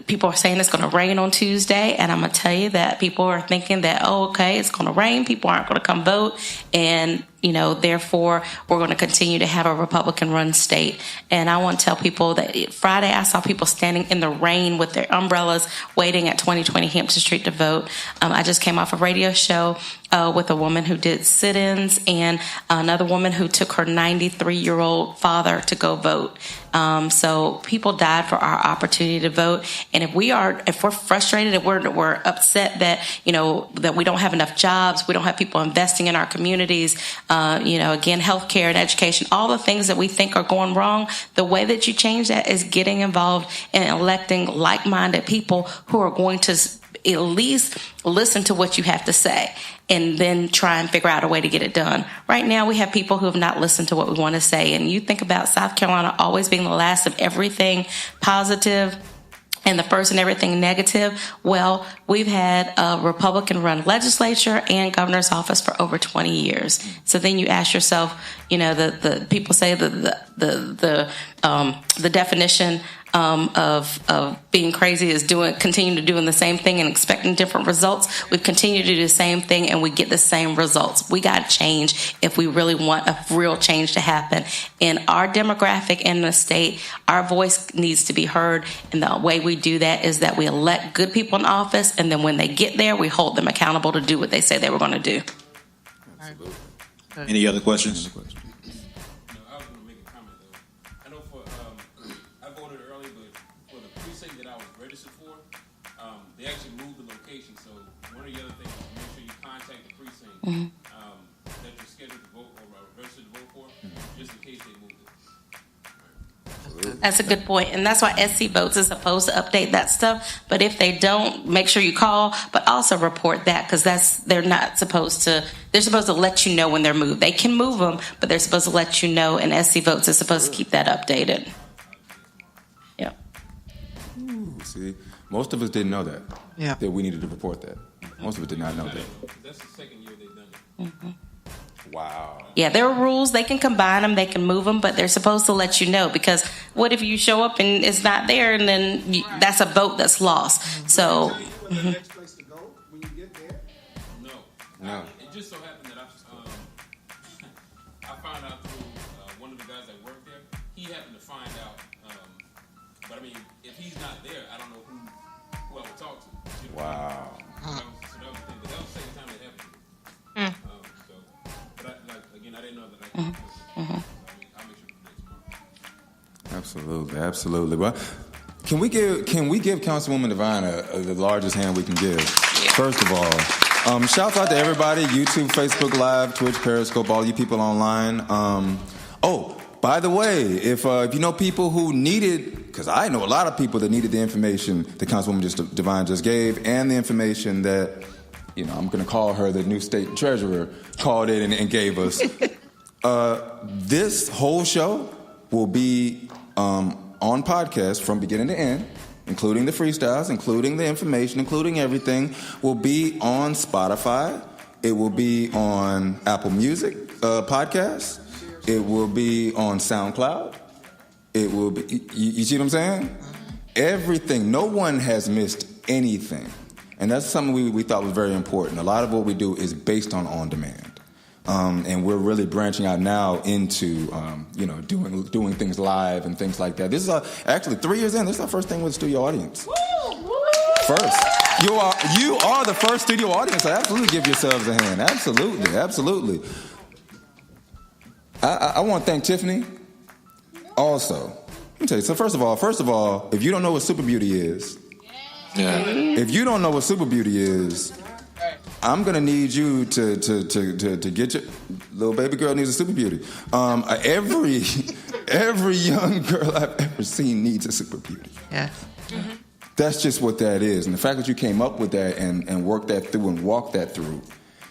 people are saying it's going to rain on Tuesday, and I'm going to tell you that people are thinking that, it's going to rain, people aren't going to come vote, and therefore we're going to continue to have a Republican-run state. And I want to tell people that Friday I saw people standing in the rain with their umbrellas waiting at 2020 Hampton Street to vote. I just came off a radio show with a woman who did sit-ins and another woman who took her 93-year-old father to go vote. So people died for our opportunity to vote. And if we're frustrated, if we're upset that, that we don't have enough jobs, we don't have people investing in our communities, again, healthcare and education, all the things that we think are going wrong, the way that you change that is getting involved in electing like-minded people who are going to at least listen to what you have to say and then try and figure out a way to get it done. Right now, we have people who have not listened to what we want to say. And you think about South Carolina always being the last of everything positive and the first in everything negative. Well, we've had a Republican-run legislature and governor's office for over 20 years. So then you ask yourself, the people say the definition of being crazy is continuing to doing the same thing and expecting different results. We continue to do the same thing and we get the same results. We got to change if we really want a real change to happen. In our demographic in the state, our voice needs to be heard. And the way we do that is that we elect good people in office, and then when they get there, we hold them accountable to do what they say they were going to do. Any other questions? They actually moved the location, so one of the other things is make sure you contact the precinct that you're scheduled to vote or registered to vote for, just in case they moved it. That's a good point, and that's why SC Votes is supposed to update that stuff. But if they don't, make sure you call, but also report that, because they're supposed to let you know when they're moved. They can move them, but they're supposed to let you know, and SC Votes is supposed to keep that updated. Yeah. See. Most of us didn't know that. Yeah. That we needed to report that. Most of us did not know that. That's the second year they've done it. Mm-hmm. Wow. Yeah, there are rules. They can combine them, they can move them, but they're supposed to let you know, because what if you show up and it's not there, and then that's a vote that's lost. So. Mm-hmm. No. It just so happened that I found out through one of the guys that worked there. He happened to find out. But I mean, if he's not there, I don't know who I would talk to. Wow. So that was the thing. But that was the second time it happened. But I didn't know that. I'll make sure to do tomorrow. Absolutely. Well, can we give Councilwoman Devine the largest hand we can give? First of all, shouts out to everybody: YouTube, Facebook Live, Twitch, Periscope, all you people online. By the way, if you know people who needed, because I know a lot of people that needed the information that Councilwoman Devine just gave, and the information that, I'm going to call her the new state treasurer, called in and gave us. This whole show will be on podcast from beginning to end, including the freestyles, including the information, including everything, will be on Spotify. It will be on Apple Music podcasts. It will be on SoundCloud. It will be, you see what I'm saying? Everything. No one has missed anything. And that's something we thought was very important. A lot of what we do is based on demand. And we're really branching out now into, doing things live and things like that. This is actually 3 years in. This is our first thing with a studio audience. First. You are the first studio audience. So absolutely give yourselves a hand. Absolutely. I want to thank Tiffany. Also, let me tell you. So first of all, if you don't know what Super Beauty is, if you don't know what Super Beauty is, I'm gonna need you to get your little baby girl needs a Super Beauty. Every young girl I've ever seen needs a Super Beauty. Yeah. Mm-hmm. That's just what that is, and the fact that you came up with that and worked that through and walked that through.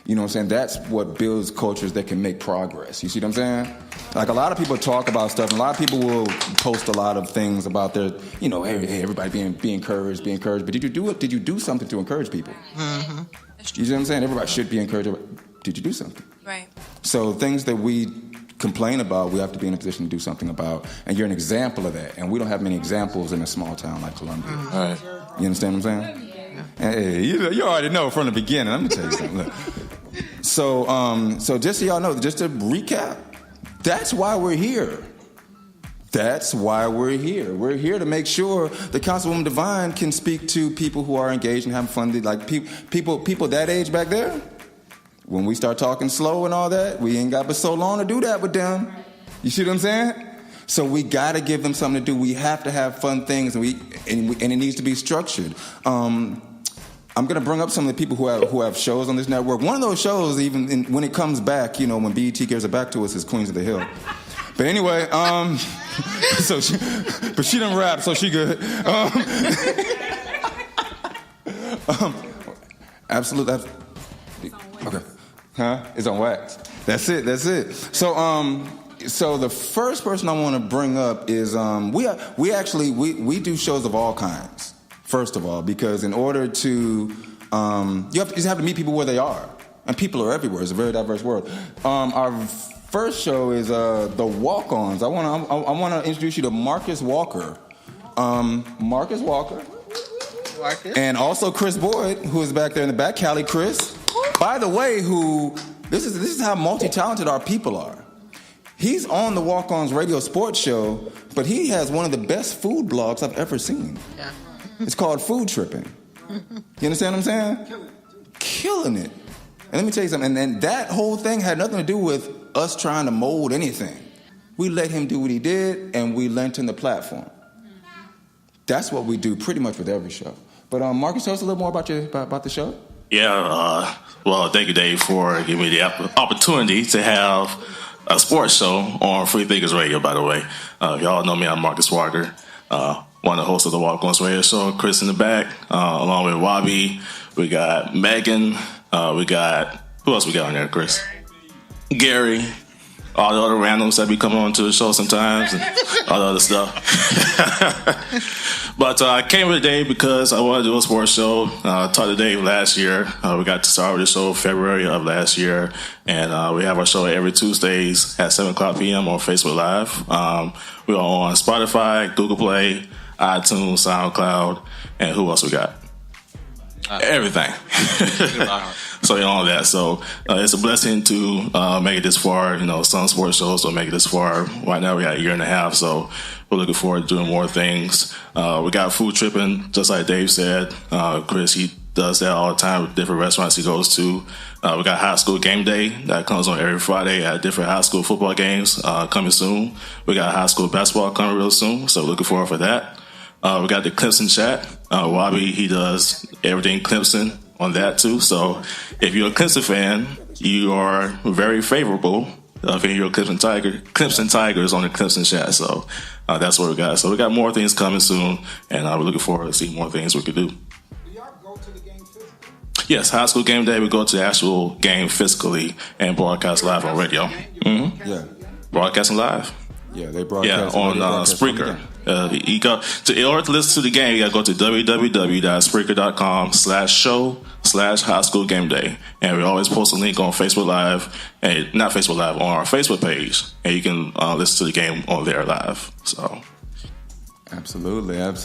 You know what I'm saying? That's what builds cultures that can make progress. You see what I'm saying? Like, a lot of people talk about stuff, and a lot of people will post a lot of things about their, hey, everybody be encouraged. But did you do it? Did you do something to encourage people? Mm-hmm. You see what I'm saying? Everybody should be encouraged. Did you do something? Right. So things that we complain about, we have to be in a position to do something about. And you're an example of that. And we don't have many examples in a small town like Columbia. Mm-hmm. All right. You understand what I'm saying? Hey, you already know from the beginning. Let me tell you something. Look. So just so y'all know, just to recap, that's why we're here. We're here to make sure that Councilwoman Devine can speak to people who are engaged and having fun. Like people that age back there. When we start talking slow and all that, we ain't got but so long to do that with them. You see what I'm saying? So we got to give them something to do. We have to have fun things, and it needs to be structured. I'm going to bring up some of the people who have shows on this network. One of those shows, even when it comes back, when BET gives it back to us, is Queens of the Hill. But anyway, but she didn't rap, so she good. Absolutely. Okay. Huh? It's on wax. That's it. So the first person I want to bring up is we do shows of all kinds. First of all, because in order to you just have to meet people where they are, and people are everywhere. It's a very diverse world. Our first show is the Walk-Ons. I want to introduce you to Marcus Walker. Marcus, and also Chris Boyd, who is back there in the back. Cali Chris. By the way, this is how multi-talented our people are. He's on the Walk-Ons radio sports show, but he has one of the best food blogs I've ever seen. Yeah. It's called Food Tripping. You understand what I'm saying? Killing it. And let me tell you something. And that whole thing had nothing to do with us trying to mold anything. We let him do what he did, and we lent him the platform. That's what we do pretty much with every show. But Marcus, tell us a little more about the show. Yeah. Well, thank you, Dave, for giving me the opportunity to have a sports show on Free Thinkers Radio. By the way, y'all know me. I'm Marcus Walker. One of the hosts of the Walk-Ons Radio Show, Chris in the back, along with Wabi. We got Megan. We got, who else we got on there, Chris? Gary. all the other randoms that be coming on to the show sometimes and all the other stuff. But I came today because I wanted to do a sports show. Talked to Dave last year. We got to start with the show February of last year. And we have our show every Tuesdays at 7 o'clock p.m. on Facebook Live. We are on Spotify, Google Play, iTunes, SoundCloud, and who else we got? Everything. So all that. So it's a blessing to make it this far. Some sports shows don't make it this far. Right now we got a year and a half, so we're looking forward to doing more things. We got food tripping, just like Dave said. Chris, he does that all the time with different restaurants he goes to. We got high school game day that comes on every Friday at different high school football games coming soon. We got high school basketball coming real soon, so looking forward for that. We got the Clemson chat. Wabi, he does everything Clemson on that too. So if you're a Clemson fan, you are very favorable if you're a Clemson Tigers on the Clemson chat. So that's what we got. So we got more things coming soon, and we're looking forward to see more things we could do. Yes, high school game day, we go to the actual game physically and broadcast live on radio. Mm-hmm. Yeah. Broadcasting live. Yeah, they broadcast on Spreaker. In order to listen to the game, you got to go to www.spreaker.com/show/high school game day. And we always post a link on Facebook Live, and not Facebook Live, on our Facebook page. And you can listen to the game on there live. So. Absolutely. And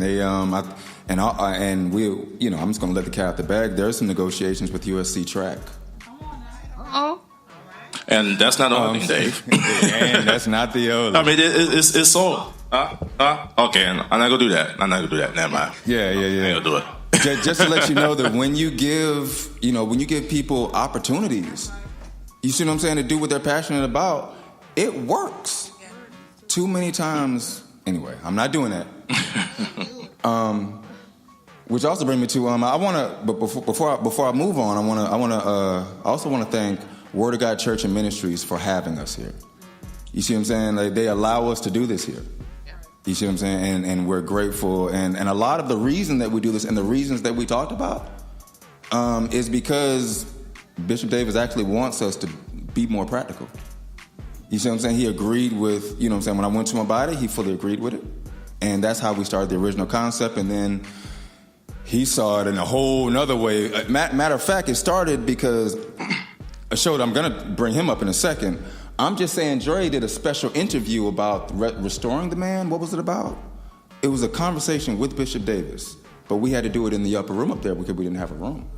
they, and we, I'm just going to let the cat out the bag. There's some negotiations with USC Track. Oh. And that's not the only thing, Dave. And that's not the only. I mean, it's so. Okay, I'm not gonna do that. Never mind. Yeah. I ain't gonna do it. Just to let you know that when you give people opportunities, you see what I'm saying, to do what they're passionate about, it works. Too many times. Anyway, I'm not doing that. Which also brings me to I want to, but before I move on, I also want to thank Word of God Church and Ministries for having us here. You see what I'm saying? Like, they allow us to do this here. You see what I'm saying? And we're grateful. And a lot of the reason that we do this and the reasons that we talked about is because Bishop Davis actually wants us to be more practical. You see what I'm saying? He agreed with, when I went to my body, he fully agreed with it. And that's how we started the original concept. And then he saw it in a whole nother way. Matter of fact, it started because a show that I'm going to bring him up in a second. I'm just saying, Dre did a special interview about restoring the man. What was it about? It was a conversation with Bishop Davis, but we had to do it in the upper room up there because we didn't have a room.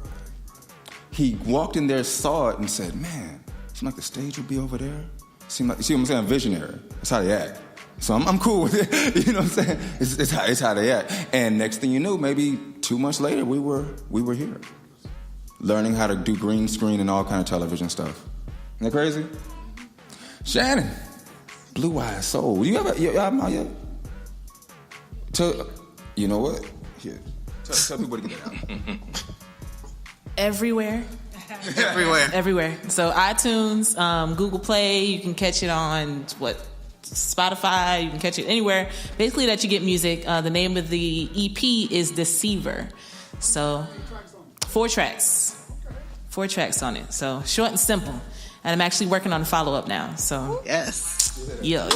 He walked in there, saw it, and said, man, seems like the stage would be over there. You see what I'm saying? I'm visionary. That's how they act. So I'm cool with it. You know what I'm saying? It's how they act. And next thing you knew, maybe 2 months later, we were here, learning how to do green screen and all kind of television stuff. Isn't that crazy? Shannon, Blue Eyed Soul. You ever your album out yet? You know what? Here, tell people to get it out. Everywhere. So iTunes, Google Play. You can catch it on Spotify. You can catch it anywhere. Basically, that you get music. The name of the EP is Deceiver. So 4 tracks. 4 tracks on it. So short and simple. And I'm actually working on a follow-up now. So yes. Yeah.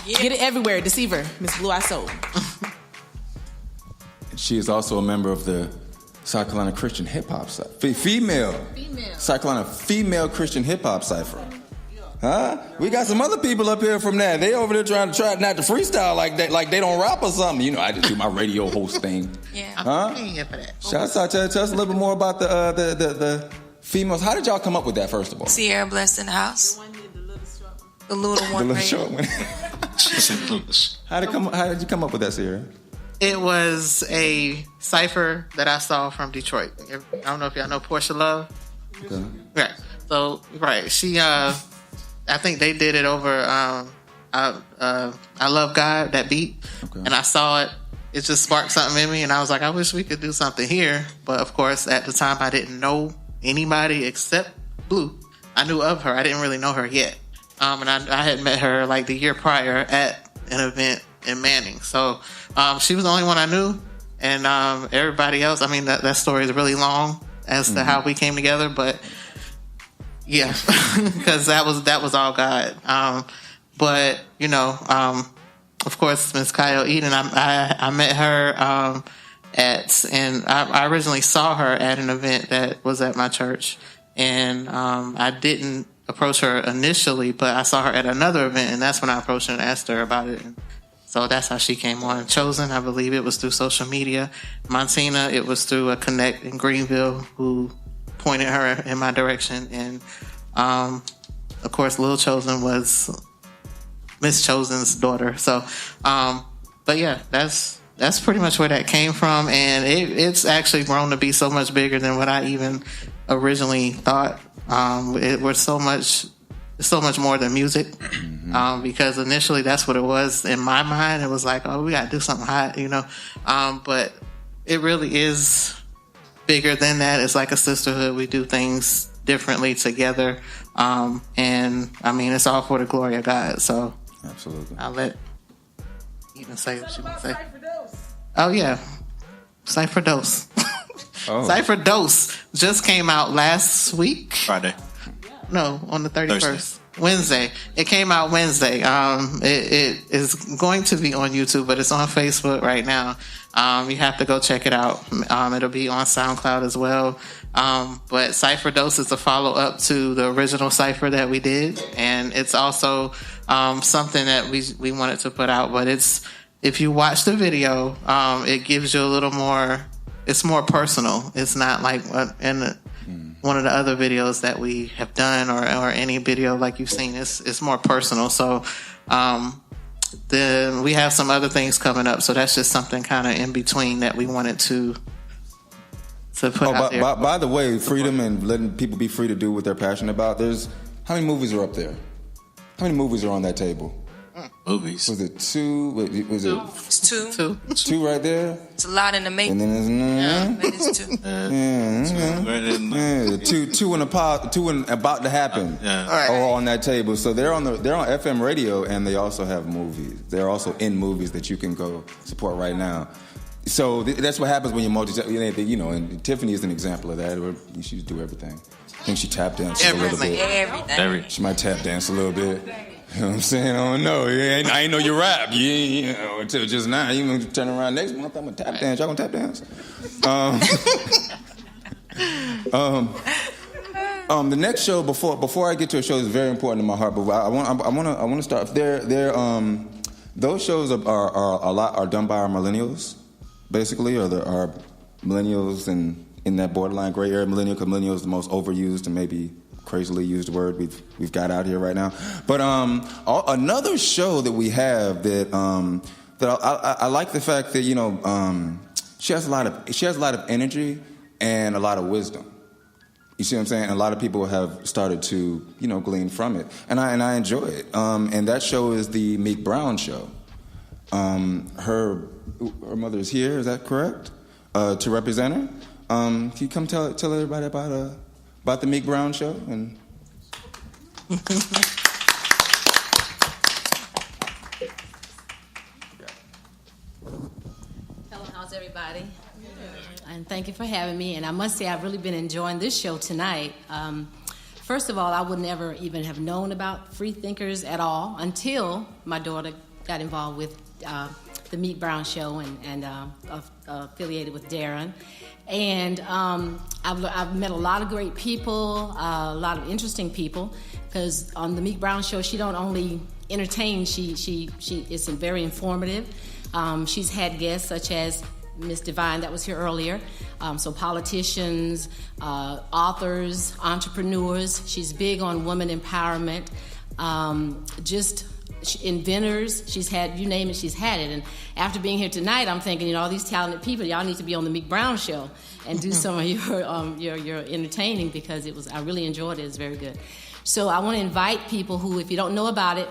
Get it everywhere. Deceiver, Miss Blue Eyed Soul. She is also a member of the South Carolina Christian Hip Hop female South Carolina female Christian Hip Hop cipher. Huh? We got some other people up here from that. They over there trying not to freestyle like they don't rap or something. I just do my radio host thing. Yeah. Huh? I'm here for that. Shout out, tell us a little bit more about the females. How did y'all come up with that, first of all? Sierra Blessed in the house. The little one. The little short one. How did you come up with that, Sierra? It was a cipher that I saw from Detroit. I don't know if y'all know Portia Love. Okay. Right. So, right. She, I think they did it over I Love God, that beat. Okay. And I saw it. It just sparked something in me. And I was like, I wish we could do something here. But, of course, at the time, I didn't know anybody except Blue. I knew of her. I didn't really know her yet. And I had met her like the year prior at an event in Manning. So she was the only one I knew. And everybody else, I mean, that story is really long as to how we came together. But Yeah, because that was all God. But of course, Miss Kyle Eden, I met her and I originally saw her at an event that was at my church, and I didn't approach her initially, but I saw her at another event, and that's when I approached her and asked her about it. And so that's how she came on. Chosen, I believe it was through social media. Montina, it was through a connect in Greenville who pointed her in my direction, and of course, Lil Chosen was Miss Chosen's daughter. So, but yeah, that's pretty much where that came from, and it's actually grown to be so much bigger than what I even originally thought. It's so much more than music, because initially that's what it was in my mind. It was like, oh, we gotta do something hot, but it really is bigger than that. It's like a sisterhood. We do things differently together, and I mean, it's all for the glory of God. So absolutely, I'll let Eden say what she wants to say. Oh yeah, Cypher Dose. Cypher Dose just came out last week. Friday. No, on the 31st. Thursday. Wednesday. It came out Wednesday. It is going to be on YouTube, but it's on Facebook right now. You have to go check it out. It'll be on SoundCloud as well. But Cypher Dose is a follow-up to the original Cypher that we did, and it's also something that we wanted to put out. But if you watch the video, it gives you a little more. It's more personal. It's not like one of the other videos that we have done, or any video like you've seen. It's more personal. So then we have some other things coming up. So that's just something kind of in between that we wanted to put out there. By the way, freedom and letting people be free to do what they're passionate about. How many movies are up there? How many movies are on that table? Movies. Was it two? Was it? It's two. Two right there. It's a lot in the making. And then it's two. Two and about to happen. Are on that table. So they're on FM radio, and they also have movies. They're also in movies that you can go support right now. So that's what happens when you and Tiffany is an example of that. She do everything. I think she tap dances a little bit. Everything. She might tap dance a little bit. You know what I'm saying? I don't know. I ain't know you rap. Until just now. You gonna turn around next month, I'm gonna tap dance. Y'all gonna tap dance? The next show before I get to a show is very important to my heart. But I want to start. Those shows are done by our millennials, basically, or our millennials in that borderline gray area. Millennial is the most overused and maybe crazily used word we've got out here right now. But another show that we have that I like the fact that she has a lot of energy and a lot of wisdom. You see what I'm saying? A lot of people have started to glean from it, and I enjoy it. And that show is the Meek Brown show. Her mother is here. Is that correct? To represent her. Can you come tell everybody about the Meek Brown show? And hello, how's everybody? And thank you for having me. And I must say, I've really been enjoying this show tonight. First of all, I would never even have known about Free Thinkers at all until my daughter got involved with the Meek Brown show and affiliated with Darren. And I've met a lot of great people, a lot of interesting people, because on the Meek Brown show, she don't only entertain, she is very informative. She's had guests such as Miss Devine that was here earlier, so politicians, authors, entrepreneurs. She's big on women empowerment, inventors. She's had, you name it, she's had it. And after being here tonight, I'm thinking, all these talented people, y'all need to be on the Meek Brown show and do some of your entertaining, because I really enjoyed it. It's very good. So I want to invite people who, if you don't know about it,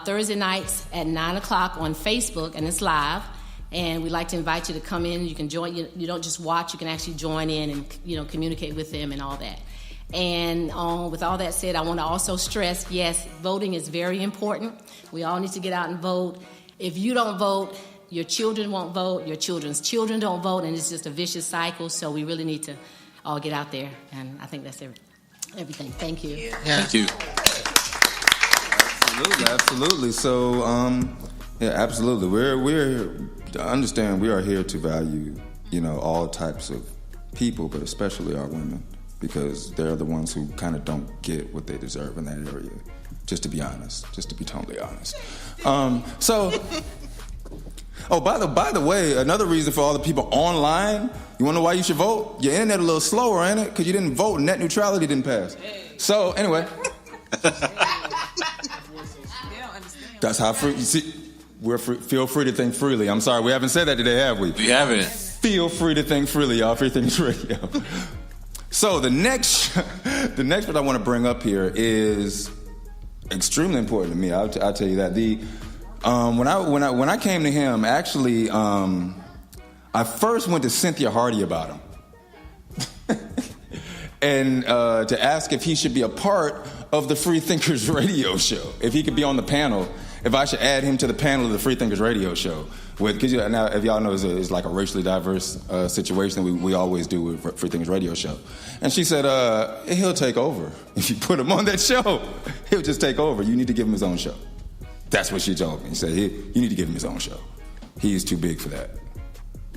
Thursday nights at 9:00 on Facebook, and it's live. And we'd like to invite you to come in. You can join. You don't just watch. You can actually join in and communicate with them and all that. And with all that said, I want to also stress, yes, voting is very important. We all need to get out and vote. If you don't vote, your children won't vote, your children's children don't vote, and it's just a vicious cycle. So we really need to all get out there. And I think that's everything. everything. Thank you. Thank you. Absolutely. So, absolutely. We're understand we are here to value, all types of people, but especially our women, because they're the ones who kind of don't get what they deserve in that area. Just to be honest, just to be totally honest. By the way, another reason for all the people online, you want to know why you should vote? Your internet a little slower, ain't it? Because you didn't vote and net neutrality didn't pass. So anyway. That's how free. You see, feel free to think freely. I'm sorry, we haven't said that today, have we? We haven't. Feel free to think freely, y'all. Free Things Radio. So the next one I want to bring up here is extremely important to me. I'll tell you that. When I came to him, actually, I first went to Cynthia Hardy about him, and to ask if he should be a part of the Free Thinkers Radio Show, if he could be on the panel, if I should add him to the panel of the Free Thinkers Radio Show. Because now, if y'all know, it's like a racially diverse situation that we always do with Free Thinkers Radio Show. And she said, he'll take over. If you put him on that show, he'll just take over. You need to give him his own show. That's what she told me. She said, you need to give him his own show. He's too big for that.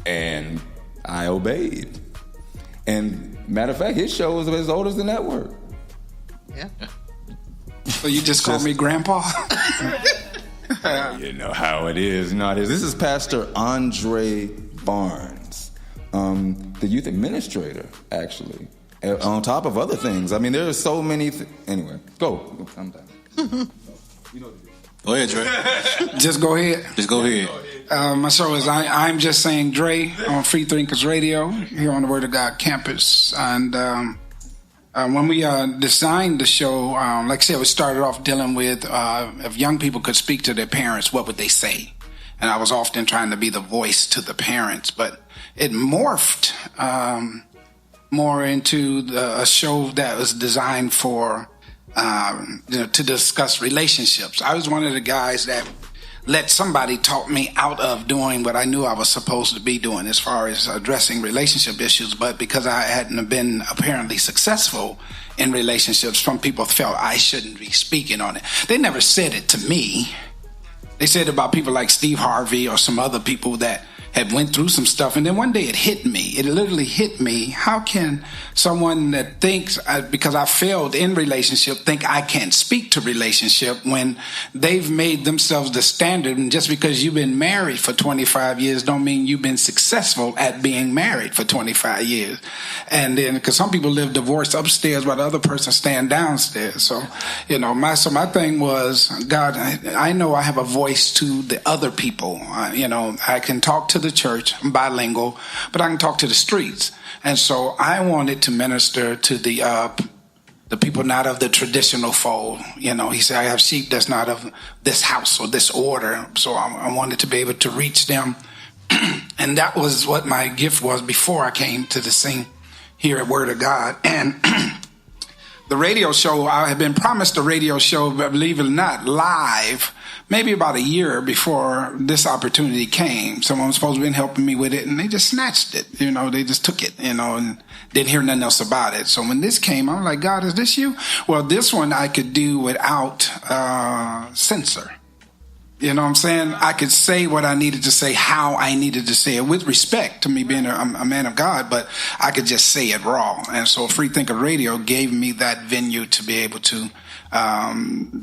And I obeyed. And matter of fact, his show was as old as the network. Yeah. So you just called me Grandpa? You know how it is. This is Pastor Andre Barnes, the youth administrator, actually, on top of other things. I mean, there are so many anyway, go. I'm done. Go ahead, Dre. Just go ahead. Just go ahead. My show is I'm Just Saying Dre on Free Thinkers Radio here on the Word of God campus. And when we designed the show, like I said, we started off dealing with if young people could speak to their parents, what would they say? And I was often trying to be the voice to the parents, but it morphed more into a show that was designed for to discuss relationships. I was one of the guys that let somebody talk me out of doing what I knew I was supposed to be doing as far as addressing relationship issues, but because I hadn't been apparently successful in relationships, some people felt I shouldn't be speaking on it. They never said it to me. They said it about people like Steve Harvey or some other people that had went through some stuff, and then one day it hit me. It literally hit me. How can someone that thinks, because I failed in relationship, think I can't speak to relationship when they've made themselves the standard? And just because you've been married for 25 years don't mean you've been successful at being married for 25 years. And then, because some people live divorced upstairs while the other person stand downstairs. So, my thing was, God, I know I have a voice to the other people. I can talk to the church, I'm bilingual, but I can talk to the streets. And so I wanted to minister to the people not of the traditional fold. He said, I have sheep that's not of this house or this order. So I wanted to be able to reach them. And that was what my gift was before I came to the scene here at Word of God. And the radio show, I had been promised a radio show, believe it or not, live, maybe about a year before this opportunity came. Someone was supposed to have been helping me with it, and they just snatched it. They just took it, and didn't hear nothing else about it. So when this came, I'm like, God, is this you? Well, this one I could do without censor. You know what I'm saying? I could say what I needed to say, how I needed to say it, with respect to me being a man of God, but I could just say it raw. And so Free Thinker Radio gave me that venue to be able to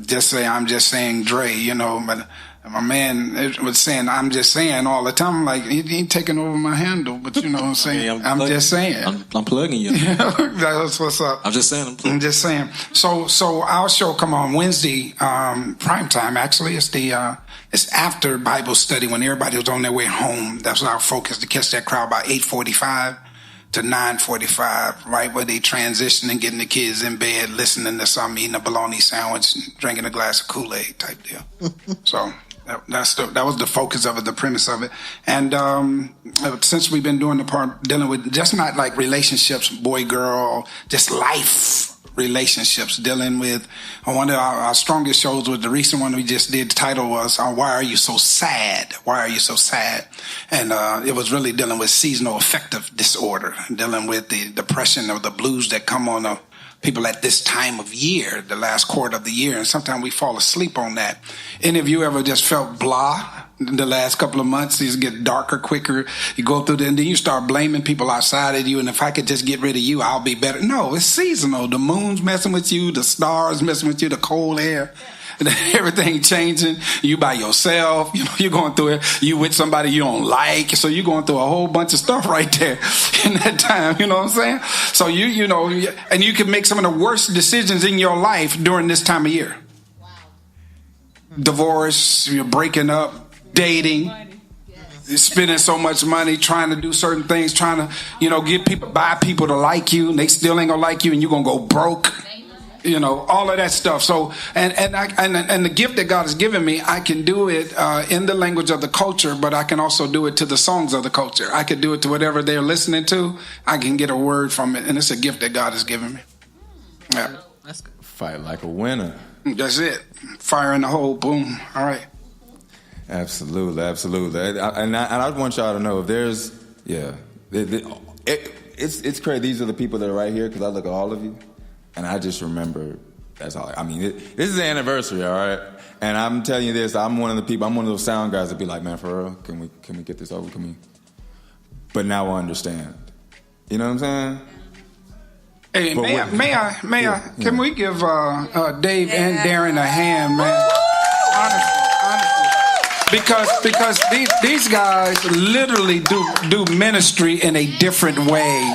just say, I'm just saying Dre, but my man was saying, I'm just saying all the time. I'm like, he ain't taking over my handle, but you know what I'm saying? I'm just saying. I'm plugging you. That's what's up. I'm just saying. I'm just saying. So our show come on Wednesday, prime time, actually. It's after Bible study when everybody was on their way home. That's our focus, to catch that crowd by 8:45 to 9:45, right where they transition and getting the kids in bed, listening to something, eating a bologna sandwich, and drinking a glass of Kool-Aid type deal. So that was the focus of it, the premise of it. And since we've been doing the part dealing with just not like relationships, boy, girl, just life relationships, dealing with one of our strongest shows was the recent one we just did. The title was Why Are You So Sad? Why Are You So Sad? And it was really dealing with seasonal affective disorder, dealing with the depression or the blues that come on a people at this time of year, the last quarter of the year, and sometimes we fall asleep on that. Any of you ever just felt blah the last couple of months? These get darker quicker. You go through and then you start blaming people outside of you, and if I could just get rid of you, I'll be better. No, it's seasonal. The moon's messing with you, the stars messing with you, the cold air. Everything changing. You by yourself, you're going through it. You with somebody you don't like, so you're going through a whole bunch of stuff right there in that time. You know what I'm saying? So you know, and you can make some of the worst decisions in your life during this time of year. Wow. Divorce, you're breaking up, dating, you're spending so much money trying to do certain things, trying to buy people to like you, and they still ain't gonna like you, and you're gonna go broke. All of that stuff. So, and the gift that God has given me, I can do it in the language of the culture, but I can also do it to the songs of the culture. I can do it to whatever they're listening to. I can get a word from it, and it's a gift that God has given me. Yeah. That's good. Fight like a winner. That's it. Fire in the hole. Boom. All right. Absolutely. And I want y'all to know if there's, it's crazy. These are the people that are right here because I look at all of you. And I just remember, that's all. I mean, this is the anniversary, all right? And I'm telling you this, I'm one of those sound guys that be like, man, for real, can we get this over? But now I understand. You know what I'm saying? Hey, may I? Can we give Dave and Darren a hand, man? Honestly. Because these guys literally do ministry in a different way.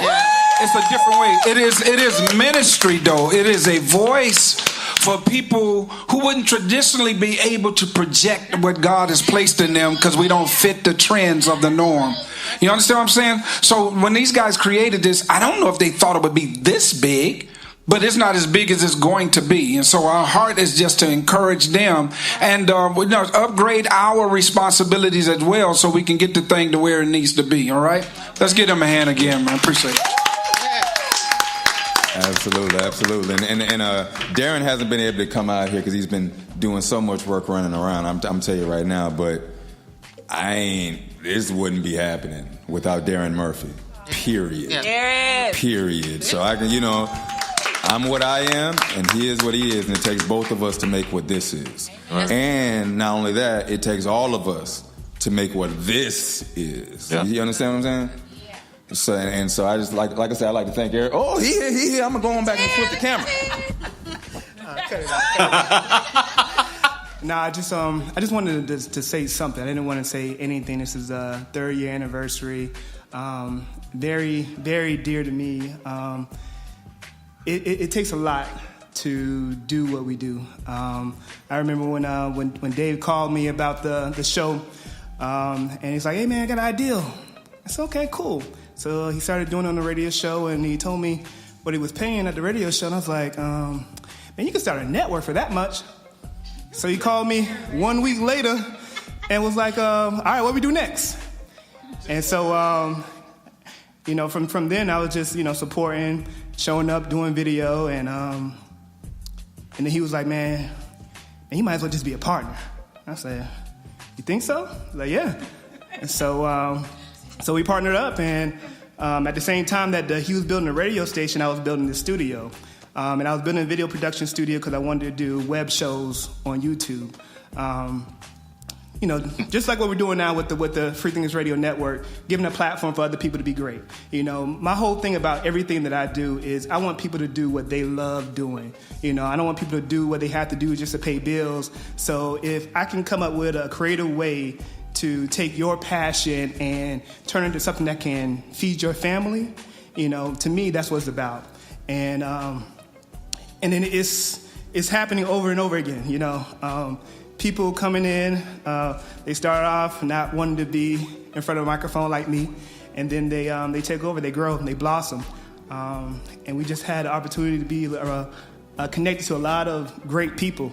It's a different way. It is ministry, though. It is a voice for people who wouldn't traditionally be able to project what God has placed in them because we don't fit the trends of the norm. You understand what I'm saying? So when these guys created this, I don't know if they thought it would be this big, but it's not as big as it's going to be. And so our heart is just to encourage them and upgrade our responsibilities as well so we can get the thing to where it needs to be. All right? Let's give them a hand again, man. Appreciate it. Absolutely. And Darren hasn't been able to come out here because he's been doing so much work running around. I'm telling you right now, but this wouldn't be happening without Darren Murphy. Period. Yeah. Period. So I can, I'm what I am, and he is what he is, and it takes both of us to make what this is. Right. And not only that, it takes all of us to make what this is. Yeah. You understand what I'm saying? So I just like I said, I like to thank Eric. Oh, he here. I'm gonna go on back and flip the camera. No, I just wanted to say something. I didn't want to say anything. This is a 3rd year anniversary. Very, very dear to me. It takes a lot to do what we do. I remember when Dave called me about the show, and he's like, "Hey man, I got an idea." I said, "Okay, cool." So he started doing it on the radio show, and he told me what he was paying at the radio show, and I was like, "Man, you can start a network for that much." So he called me 1 week later and was like, "All right, what we do next?" And so, from then I was just supporting, showing up, doing video, and then he was like, "Man, you might as well just be a partner." I said, "You think so?" He's like, "Yeah." And so we partnered up, and at the same time that he was building a radio station, I was building the studio. And I was building a video production studio because I wanted to do web shows on YouTube. Just like what we're doing now with the Free Thinkers Radio Network, giving a platform for other people to be great. My whole thing about everything that I do is I want people to do what they love doing. I don't want people to do what they have to do just to pay bills. So if I can come up with a creative way to take your passion and turn it into something that can feed your family, to me, that's what it's about. And then it's happening over and over again, people coming in, they start off not wanting to be in front of a microphone like me, and then they take over, they grow, and they blossom. And we just had the opportunity to be connected to a lot of great people.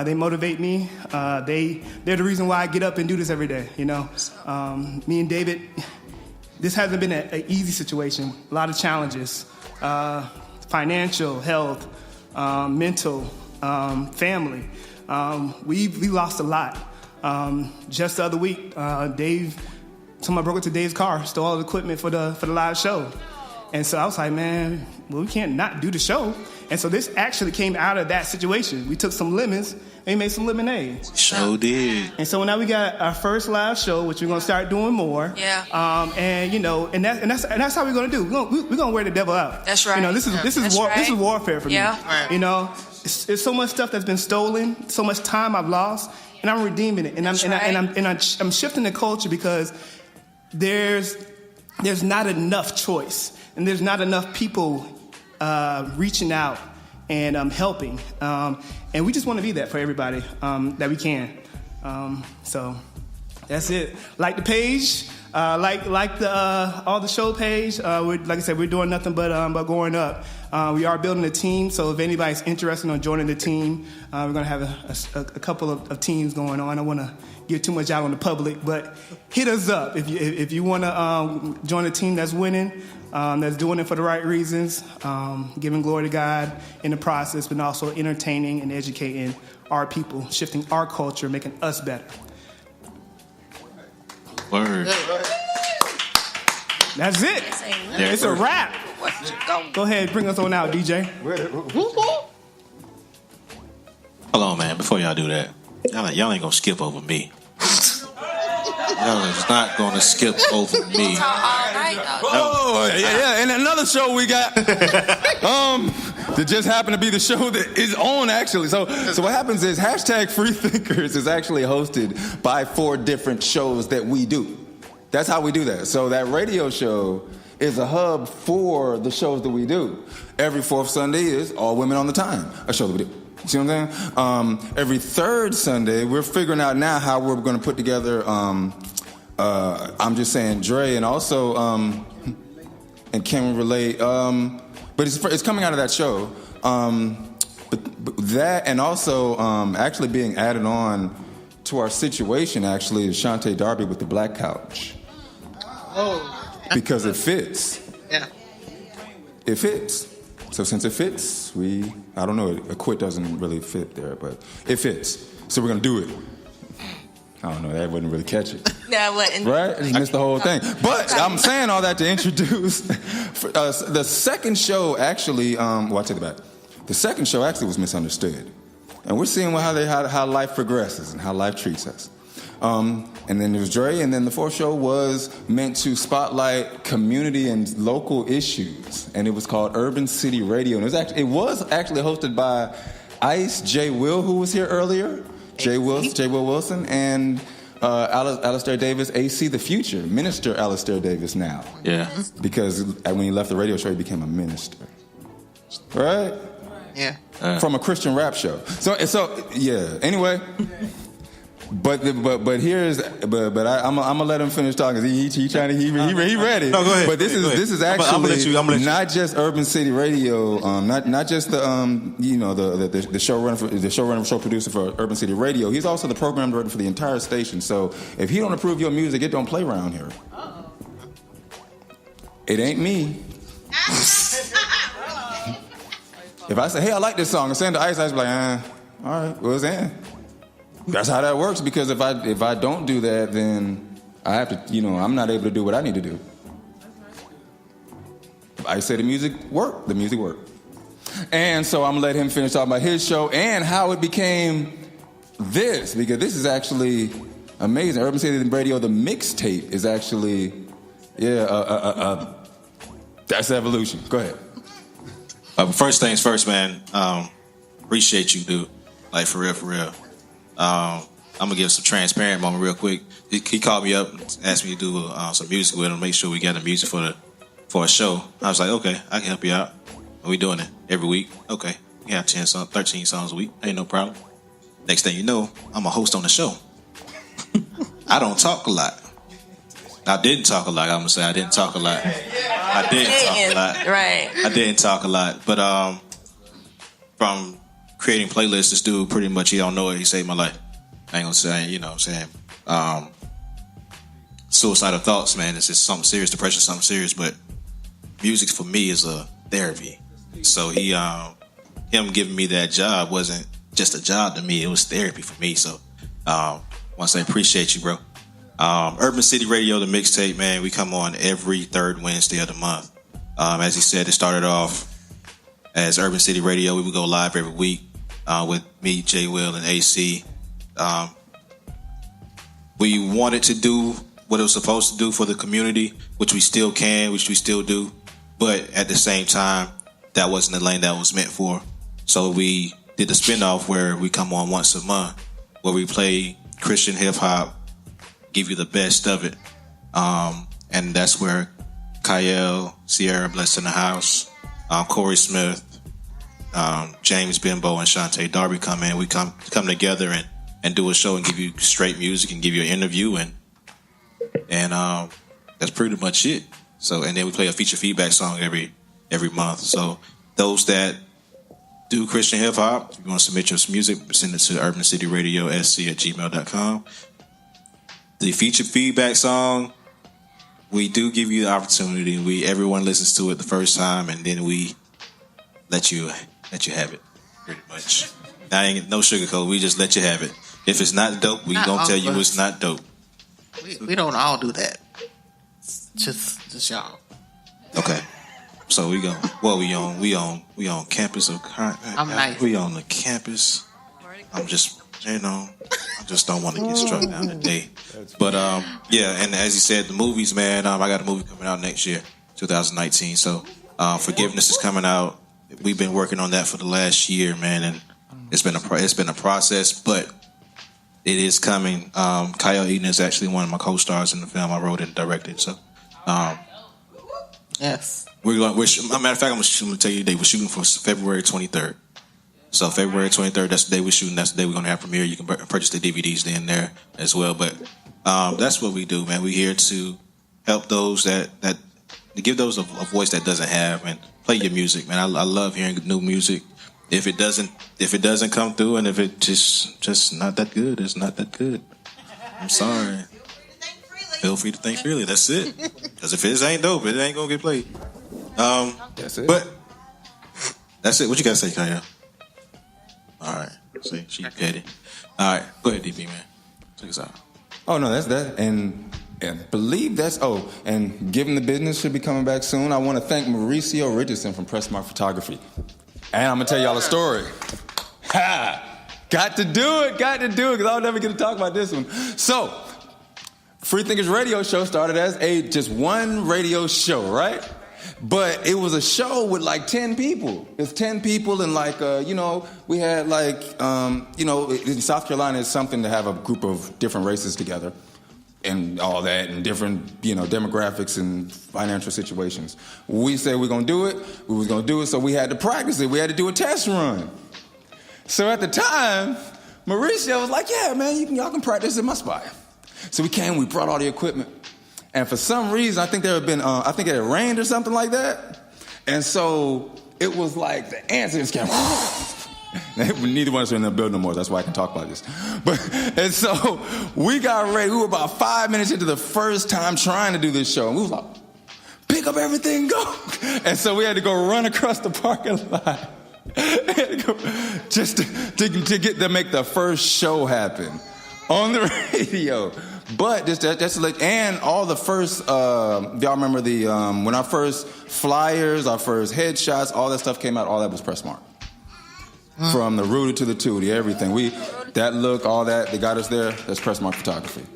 They motivate me. They're the reason why I get up and do this every day. Me and David, this hasn't been an easy situation. A lot of challenges, financial, health, mental, family. We lost a lot. Just the other week, someone broke into Dave's car, stole all the equipment for the live show. And so I was like, man, well, we can't not do the show. And so this actually came out of that situation. We took some lemons and we made some lemonade. Sure did. And so now we got our first live show, which we're gonna start doing more. Yeah. And that's how we're gonna do. We're gonna wear the devil out. That's right. This is warfare for me. Yeah. Right. It's so much stuff that's been stolen, so much time I've lost, and I'm redeeming it. And I'm shifting the culture because there's not enough choice, and there's not enough people reaching out and helping. And we just want to be that for everybody that we can. So that's it. Like the page, like the all the show page. Like I said, we're doing nothing but going up. We are building a team, so if anybody's interested in joining the team, we're going to have a couple of teams going on. I don't want to give too much out on the public, but hit us up if you want to join a team that's winning, that's doing it for the right reasons, giving glory to God in the process, but also entertaining and educating our people, shifting our culture, making us better. Word. That's it. It's a wrap. Go ahead, bring us on out, DJ. Hold on, man. Before y'all do that, y'all ain't gonna skip over me. Y'all is not gonna skip over me. Oh, yeah. And another show we got that just happened to be the show that is on, actually. So what happens is #FreeThinkers is actually hosted by 4 different shows that we do. That's how we do that. So that radio show is a hub for the shows that we do. Every 4th Sunday is All Women on the Time, a show that we do. You see what I'm saying? Every 3rd Sunday, we're figuring out now how we're going to put together, I'm just saying Dre, and also, and can relate, but it's coming out of that show. But that, and also actually being added on to our situation, actually, is Shantae Darby with the Black Couch. Oh. Because it fits. Yeah. It fits. So since it fits, I don't know, a quit doesn't really fit there, but it fits. So we're going to do it. I don't know, that wouldn't really catch it. No, I wouldn't. Right? I just missed the whole thing. But I'm saying all that to introduce the second show actually, I take it back. The second show actually was misunderstood. And we're seeing how life progresses and how life treats us. And then there was Dre, and then the 4th show was meant to spotlight community and local issues, and it was called Urban City Radio. And it was actually hosted by Ice J. Will, who was here earlier, J. Will Wilson, and Alistair Davis, AC the Future, Minister Alistair Davis now. Yeah. Because when he left the radio show, he became a minister. Right? Yeah. From a Christian rap show. So yeah. Anyway. But here's I'm gonna let him finish talking. He ready. No, go ahead. But this is actually not just Urban City Radio, not just the showrunner, show producer for Urban City Radio. He's also the program director for the entire station. So if he don't approve your music, it don't play around here. It ain't me. If I say, hey, I like this song, and send to Ice be like, all right, well, it's in. That's how that works, because if I don't do that, then I have to, I'm not able to do what I need to do. I say the music worked. And so I'm going to let him finish talking about his show and how it became this, because this is actually amazing. Urban City Radio, the mixtape is actually, that's evolution. Go ahead. First things first, man. Appreciate you, dude. Like, for real. I'm gonna give some transparent moment real quick. He called me up and asked me to do some music with him, make sure we got the music for a show. I was like, okay, I can help you out. And we doing it every week. Okay, we have 13 songs a week. Ain't no problem. Next thing you know, I'm a host on the show. I don't talk a lot. I didn't talk a lot. I'm gonna say I didn't talk a lot. Right. I didn't talk a lot, but from creating playlists, this dude pretty much, he don't know it. He saved my life. I ain't gonna say, you know what I'm saying? Suicidal thoughts, man. It's just something serious. Depression, something serious. But music for me is a therapy. So him giving me that job wasn't just a job to me. It was therapy for me. So I want to say appreciate you, bro. Urban City Radio, the mixtape, man. We come on every 3rd Wednesday of the month. As he said, it started off as Urban City Radio. We would go live every week with me, Jay Will, and AC. We wanted to do what it was supposed to do for the community, which we still can, which we still do. But at the same time, that wasn't the lane that was meant for. So we did the spinoff where we come on once a month, where we play Christian hip hop, give you the best of it. And that's where Kyle, Sierra Blessed in the House, Corey Smith, James Bimbo, and Shantae Darby come in. We come together and do a show and give you straight music and give you an interview, and that's pretty much it. So, and then we play a feature feedback song every month. So those that do Christian hip hop, if you want to submit your music, send it to urbancityradiosc@gmail.com. The feature feedback song, we do give you the opportunity. Everyone listens to it the first time, and then we let you have it, pretty much. I ain't no sugarcoat. We just let you have it. If it's not dope, we gonna tell you it's not dope. We don't all do that. Just y'all. Okay. So we on campus of. I'm nice. We on the campus. I'm just, I just don't want to get struck down today. But yeah, and as you said, the movies, man. I got a movie coming out next year, 2019. So Forgiveness is coming out. We've been working on that for the last year, man, and it's been a process, but it is coming. Kyle Eaton is actually one of my co-stars in the film. I wrote and directed. So yes. Matter of fact, I'm going to tell you the day. We're shooting for February 23rd. So February 23rd, that's the day we're shooting. That's the day we're going to have premiere. You can purchase the DVDs then there as well. But that's what we do, man. We're here to help those that to give those a voice that doesn't have, and play your music, man. I love hearing new music. If it doesn't come through, and if it just not that good, it's not that good. I'm sorry. Feel free to think freely. That's it. Because if it ain't dope, it ain't gonna get played. That's it. But that's it. What you gotta say, Kaya? All right. See, she petty. All right, go ahead, DB, man. Take us out. Oh no, that's that, and believe that's. Oh, and Given the Business should be coming back soon. I want to thank Mauricio Richardson from Pressmark Photography, and I'm gonna tell y'all a story. Ha! Got to do it, because I'll never get to talk about this one. So, Free Thinkers Radio Show started as just one radio show, right? But it was a show with like 10 people. It's 10 people, and we had in South Carolina, it's something to have a group of different races together and all that, and different, demographics and financial situations. We said we're going to do it. We was going to do it, so we had to practice it. We had to do a test run. So at the time, Mauricio was like, yeah, man, y'all can practice in my spot. So we brought all the equipment. And for some reason, I think there had been, I think it had rained or something like that. And so it was like the ants just came. Neither one of us are in the building no more. That's why I can talk about this. And so we got ready. We were about 5 minutes into the first time trying to do this show. And we was like, pick up everything, go. And so we had to go run across the parking lot. Just to make the first show happen on the radio. But just to let, and all the first, y'all remember when our first flyers, our first headshots, all that stuff came out, all that was Pressmark. From the rooted to the tootie, everything. That look, all that, they got us there, that's Pressmark Photography.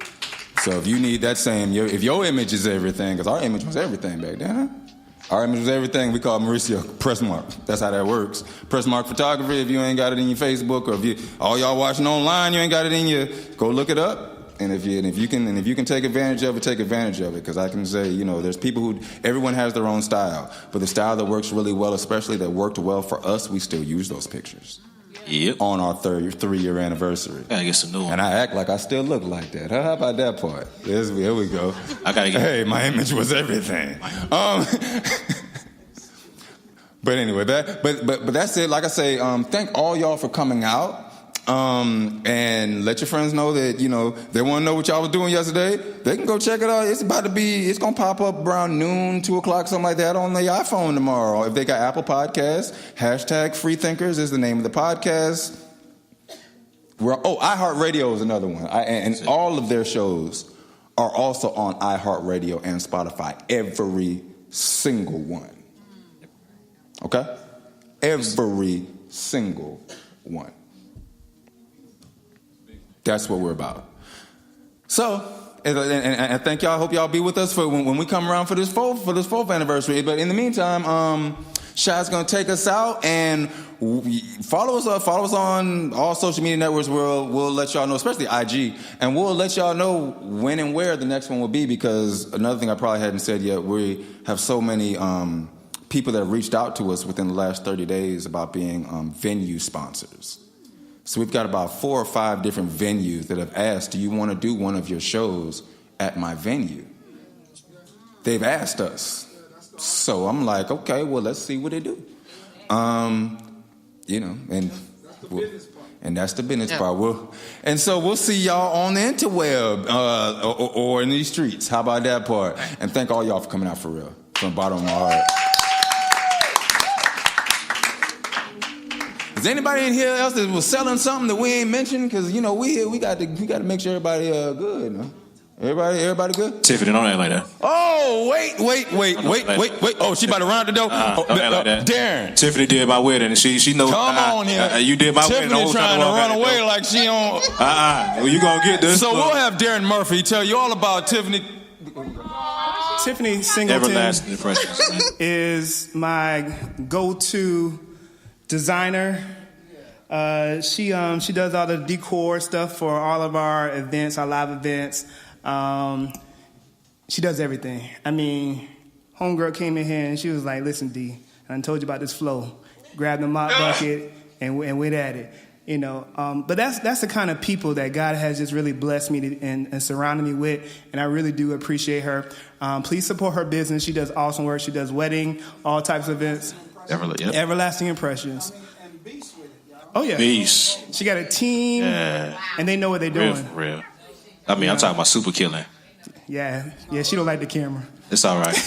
So if you need that same, if your image is everything, because our image was everything back then, huh? Our image was everything, we call Mauricio Pressmark. That's how that works. Pressmark Photography, if you ain't got it in your Facebook, or all y'all watching online, you ain't got it in your, go look it up. And if you can take advantage of it, take advantage of it. Because I can say, there's people everyone has their own style. But the style that works really well, especially that worked well for us, we still use those pictures. Yep. On our 3-year anniversary. I guess a new one. And I act like I still look like that. How about that part? Here we go. Hey, my image was everything. But anyway, but that's it. Like I say, thank all y'all for coming out. And let your friends know that, they want to know what y'all was doing yesterday. They can go check it out. It's going to pop up around noon, 2 o'clock, something like that on the iPhone tomorrow. If they got Apple Podcasts, #FreeThinkers is the name of the podcast. iHeartRadio is another one. And all of their shows are also on iHeartRadio and Spotify. Every single one. Okay? Every single one. That's what we're about. So, and thank y'all. I hope y'all be with us for when we come around for this fourth anniversary. But in the meantime, Shy's gonna take us out, and follow us on all social media networks. We'll let y'all know, especially IG, and we'll let y'all know when and where the next one will be. Because another thing I probably hadn't said yet, we have so many people that have reached out to us within the last 30 days about being venue sponsors. So we've got about 4 or 5 different venues that have asked, do you want to do one of your shows at my venue? They've asked us. So I'm like, okay, well, let's see what they do. You know, and that's the business part. And so we'll see y'all on the interweb or in these streets. How about that part? And thank all y'all for coming out for real, from the bottom of my heart. Is anybody in here else that was selling something that we ain't mentioned? Because you know we got to make sure everybody good. No? Everybody good? Tiffany, don't act like that. Oh wait! Oh, she about to round the door. Don't act like that. Darren. Tiffany did my wedding, and she knows. Come on here. You did my Tiffany wedding. Tiffany trying to run away like she on. Well, you gonna get this. So we'll have Darren Murphy tell you all about Tiffany. Tiffany Singleton Everlasting Impressions is my go-to designer. She does all the decor stuff for all of our events, our live events. She does everything. I mean, homegirl came in here and she was like, "Listen, D, I told you about this flow. Grab the mop bucket and went at it." You know, but that's the kind of people that God has just really blessed me and surrounded me with, and I really do appreciate her. Please support her business. She does awesome work. She does wedding, all types of events. Everlasting Impressions. Oh yeah, Beast. She got a team, and they know what they're doing. For real. I mean, I'm talking about super killing. Yeah. She don't like the camera. It's all right.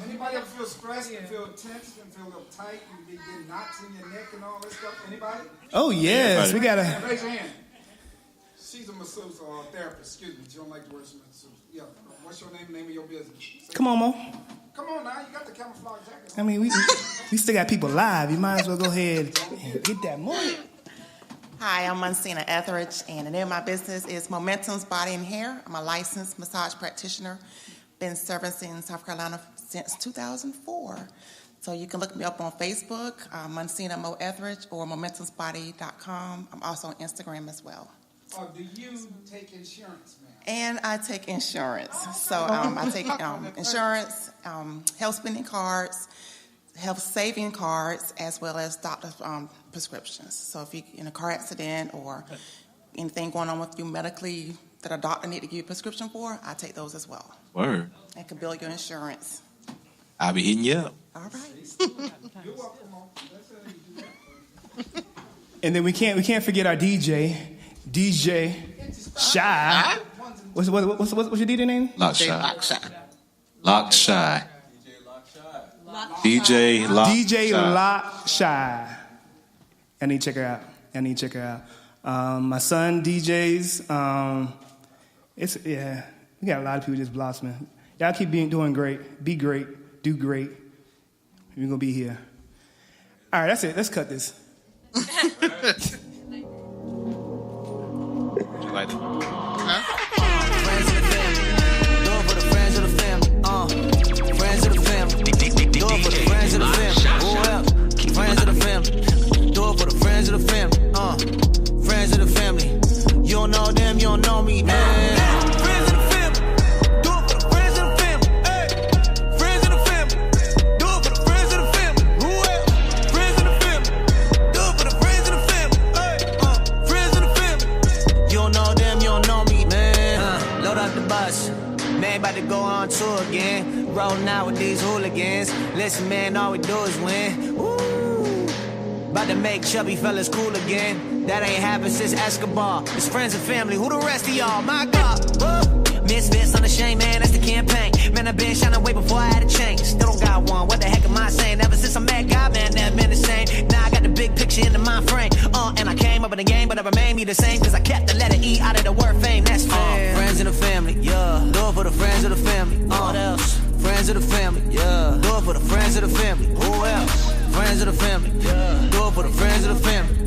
Anybody ever feel stressed and feel tense and feel a little tight and be getting knots in your neck and all that stuff? Anybody? Oh yes, we gotta. Raise your hand. She's a masseuse or therapist. Excuse me. She don't like the word masseuse. Yeah. What's your name? Name of your business. Come on, Mo. Come on now. You got the camouflage jacket. I mean, we still got people live. You might as well go ahead and get that money. Hi, I'm Monsina Etheridge, and the name of my business is Momentum's Body and Hair. I'm a licensed massage practitioner. Been servicing in South Carolina since 2004. So you can look me up on Facebook, Monsina Mo Etheridge, or momentumsbody.com. I'm also on Instagram as well. Do you take insurance, ma'am? And I take insurance. So I take insurance, health spending cards, health saving cards, as well as doctor's prescriptions. So if you're in a car accident or anything going on with you medically that a doctor need to give you a prescription for, I take those as well. Word. And can bill your insurance. I'll be hitting you up. All right. You're welcome. And then we can't forget our DJ Shy. What's your DJ name? Lock Shy. Lock Shy. DJ Lock Shy. I need to check her out. My son DJs. We got a lot of people just blossoming. Y'all keep doing great. Be great. Do great. We're gonna be here. All right, that's it. Let's cut this. Like that. Friends of the family. Do it for the friends of the family. Friends of the family. Do it for the friends of the family. Who else? Friends of the family. Do it for the friends of the family. Friends of the family. You don't know them, you don't know me, man. Friends of the family. Do it for the friends of the family. Hey. Friends of the family. Do it for the friends of the family. Who else? Friends of the family. Do it for the friends of the family. Hey. Friends of the family. You don't know them, you don't know me, man. Load up the bus. Man, about to go on tour again. Rolling out with these hooligans. Listen, man, all we do is win. Woo! About to make chubby fellas cool again. That ain't happened since Escobar. It's friends and family. Who the rest of y'all? My God. Woo! Misfits on the shame, man, that's the campaign. Man, I've been shining way before I had a change. Still don't got one. What the heck am I saying? Ever since I met God, man, never been the same. Now I got the big picture in the mind frame. And I came up in the game, but I remain me the same. Cause I kept the letter E out of the word fame. That's fame. Friends in the family, yeah. Do it for the friends of the family. What else? Friends friends of the family. Yeah. Do it for the friends of the family. Who else? Friends of the family. Yeah. Do it for the friends of the family.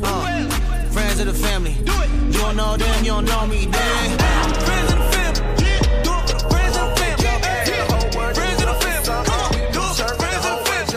Friends of the family. Do it. You don't know them, you don't know me, dang. Friends of the family. Do it for the friends of the family. Friends of the family. Do it for friends of the family.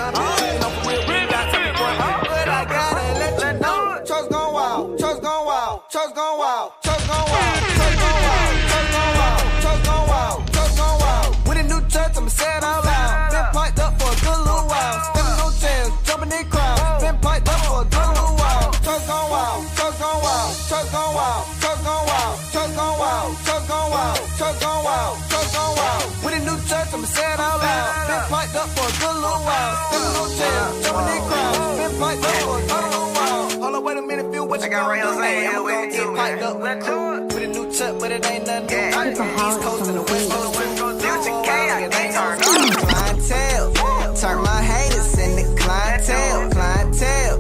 But I gotta let you know. Trust gone wild. Trust gone wild. Trust gone wild. Trust gone wild. Trust gone wild. Trust gone wild. Trust gone wild. Trust gone wild. With a new church, I'ma say it out loud. Been piped up for a good little while. Spinning no chairs, jumping in crowds. Been piped up for a good little while. Trust gone wild. Trust gone wild. Trust gone wild. Trust gone wild. Trust gone wild. Trust gone wild. Trust gone wild. Trust gone wild. With a new church, I'ma say it out loud. Been piped up for a good little while. Spinning no chairs, jumping in crowds. Been piped up for a good little while. Hold on, wait a minute, feel what you gonna do. Hey, I'm gonna get piped up with a crew. With a new chuck, but it ain't nothing new. I'm from the East Coast and the West Coast. Future K, I can't turn on. Clientele, turn my haters into clientele. Clientele,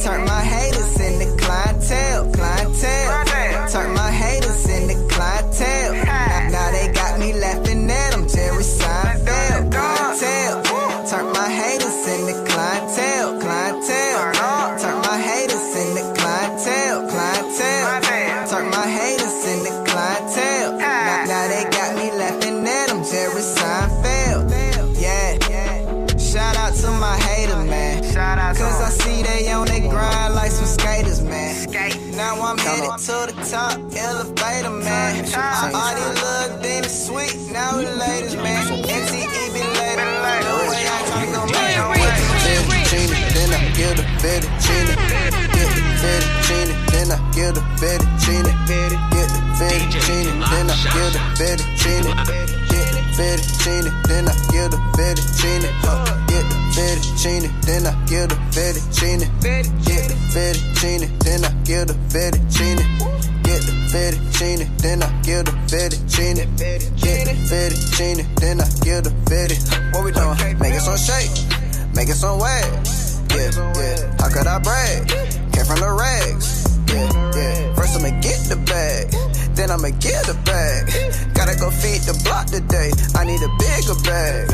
turn my haters into clientele. Clientele, turn my haters into clientele. Now they got me laughing at them, Jerry Seinfeld. Clientele, turn my haters into clientele. Clientele, turn my haters into clientele. Clientele, turn my haters into clientele. Now they got me laughing at them, Jerry Seinfeld. Yeah, shout out to my hater, man. Cause I see they on they grind like some skaters, man. Now I'm headed to the top, elevator, man. All these little things sweet, now we ladies, man. NTE be later. No way I tryna go make no way. Then I get the fettuccine. Get the fettuccine, then I get the fettuccine. Get the fettuccine, then I get the fettuccine. Get the fettuccine, then I get the fettuccine. Get the fettuccine, then I get the fettuccine. Get the fettuccine, then I get the fettuccine. Get the fettuccine, then I get the fettuccine. Get the fettuccine, then I get the fettuccine. What we doing? Making some shake, making some waves. Yeah, yeah. How could I brag? Came from the rags. Yeah, yeah. First I'ma get the bag, then I'ma get the bag. Gotta go feed the block today. I need a bigger bag.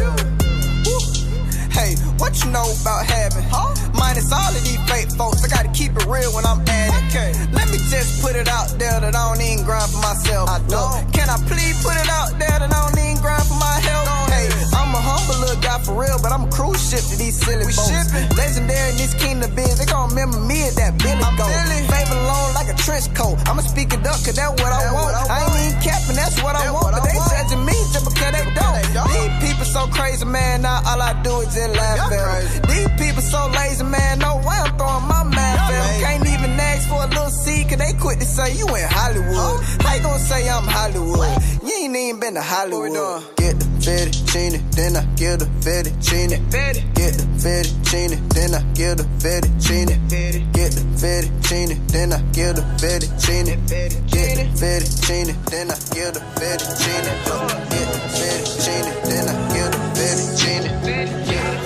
Hey, what you know about having? Minus all of these fake folks, I gotta keep it real when I'm at it. Okay. Let me just put it out there that I don't even grind for myself. I don't. Can I please put it out there that I don't even grind for my health? Hey, I'm a humble little guy for real, but I'm a cruise ship to these silly boats. Legendary in this kingdom biz, they gon' remember me as that Billy Goat. Favor alone like a trench coat. I'ma speak it up, cause that's what I want. I ain't even capping, that's what I want. But they judging me just because they don't. These people so crazy, man, now all I do is just laugh at them. These people so lazy, man, no way I'm throwing my math at them. Can't even ask for a little seed, cause they quick to say you in Hollywood. How you gonna say I'm Hollywood? You ain't even been to Hollywood. Get the fettuccine, then I get the fettuccine. Get the fettuccine, then I get the fettuccine. Get the fettuccine, then I get the fettuccine. Get the fettuccine, then I get the fettuccine. Get the fettuccine, then I get the fettuccine. Get the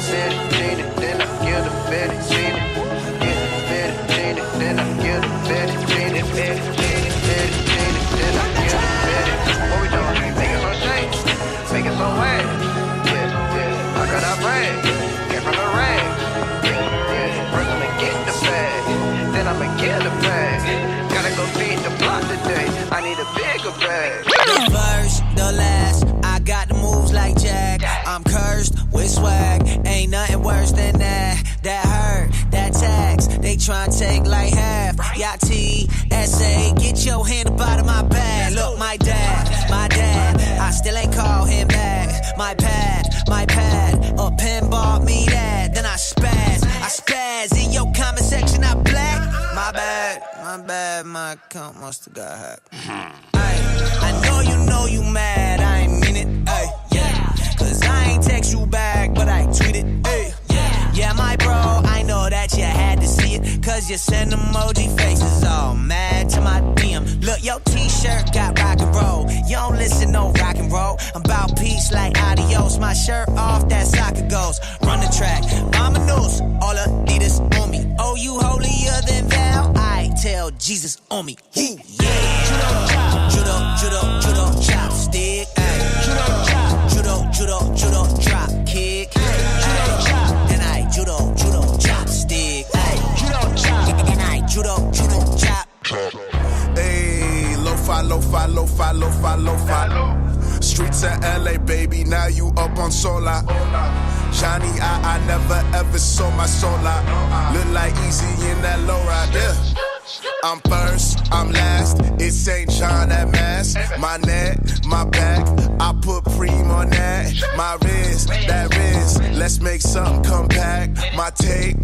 fettuccine, then I get the fettuccine. Get the fettuccine, then I get the fettuccine. Fettuccine, then I get the fettuccine. What we doing? Making some shakes, making some waves. Yeah, yeah. How could I brag? Came from the rags. Yeah, yeah. First I'ma get the bag, then I'ma get the bag. Gotta go feed the block today. I need a bigger bag. The first, the last, I got the moves like Jack. I'm cursed with swag, ain't nothing worse than that. That hurt, that tax, they tryna take like half. Y'all TSA, get your hand up out of my bag. Look, my dad, I still ain't call him back. My pad, a pen bought me that. Then I spaz in your comment section, I black. My bad, my account must have got hacked. I know you mad, I ain't mean it, ay, yeah. Cause I ain't text you back, but I tweeted, ay, yeah, my bro, I know that you had to see it. Cause you send emoji faces all mad to my DM. Look, your t-shirt got rock and roll. You don't listen no rock and roll. I'm about peace like adios. My shirt off, that soccer goes. Run the track, mama knows, all Adidas on me. Oh, you holier than thou? I tell Jesus on me. Ooh, yeah. Judo, chopstick. Judo, drop streets of LA, baby, now you up on Sola. Johnny, I never ever saw my soul out. Look like Easy in that low ride, yeah. I'm first, I'm last, it's St. John at Mass. My neck, my back, I put Preem on that. My wrist, that wrist, let's make something come back. My tape,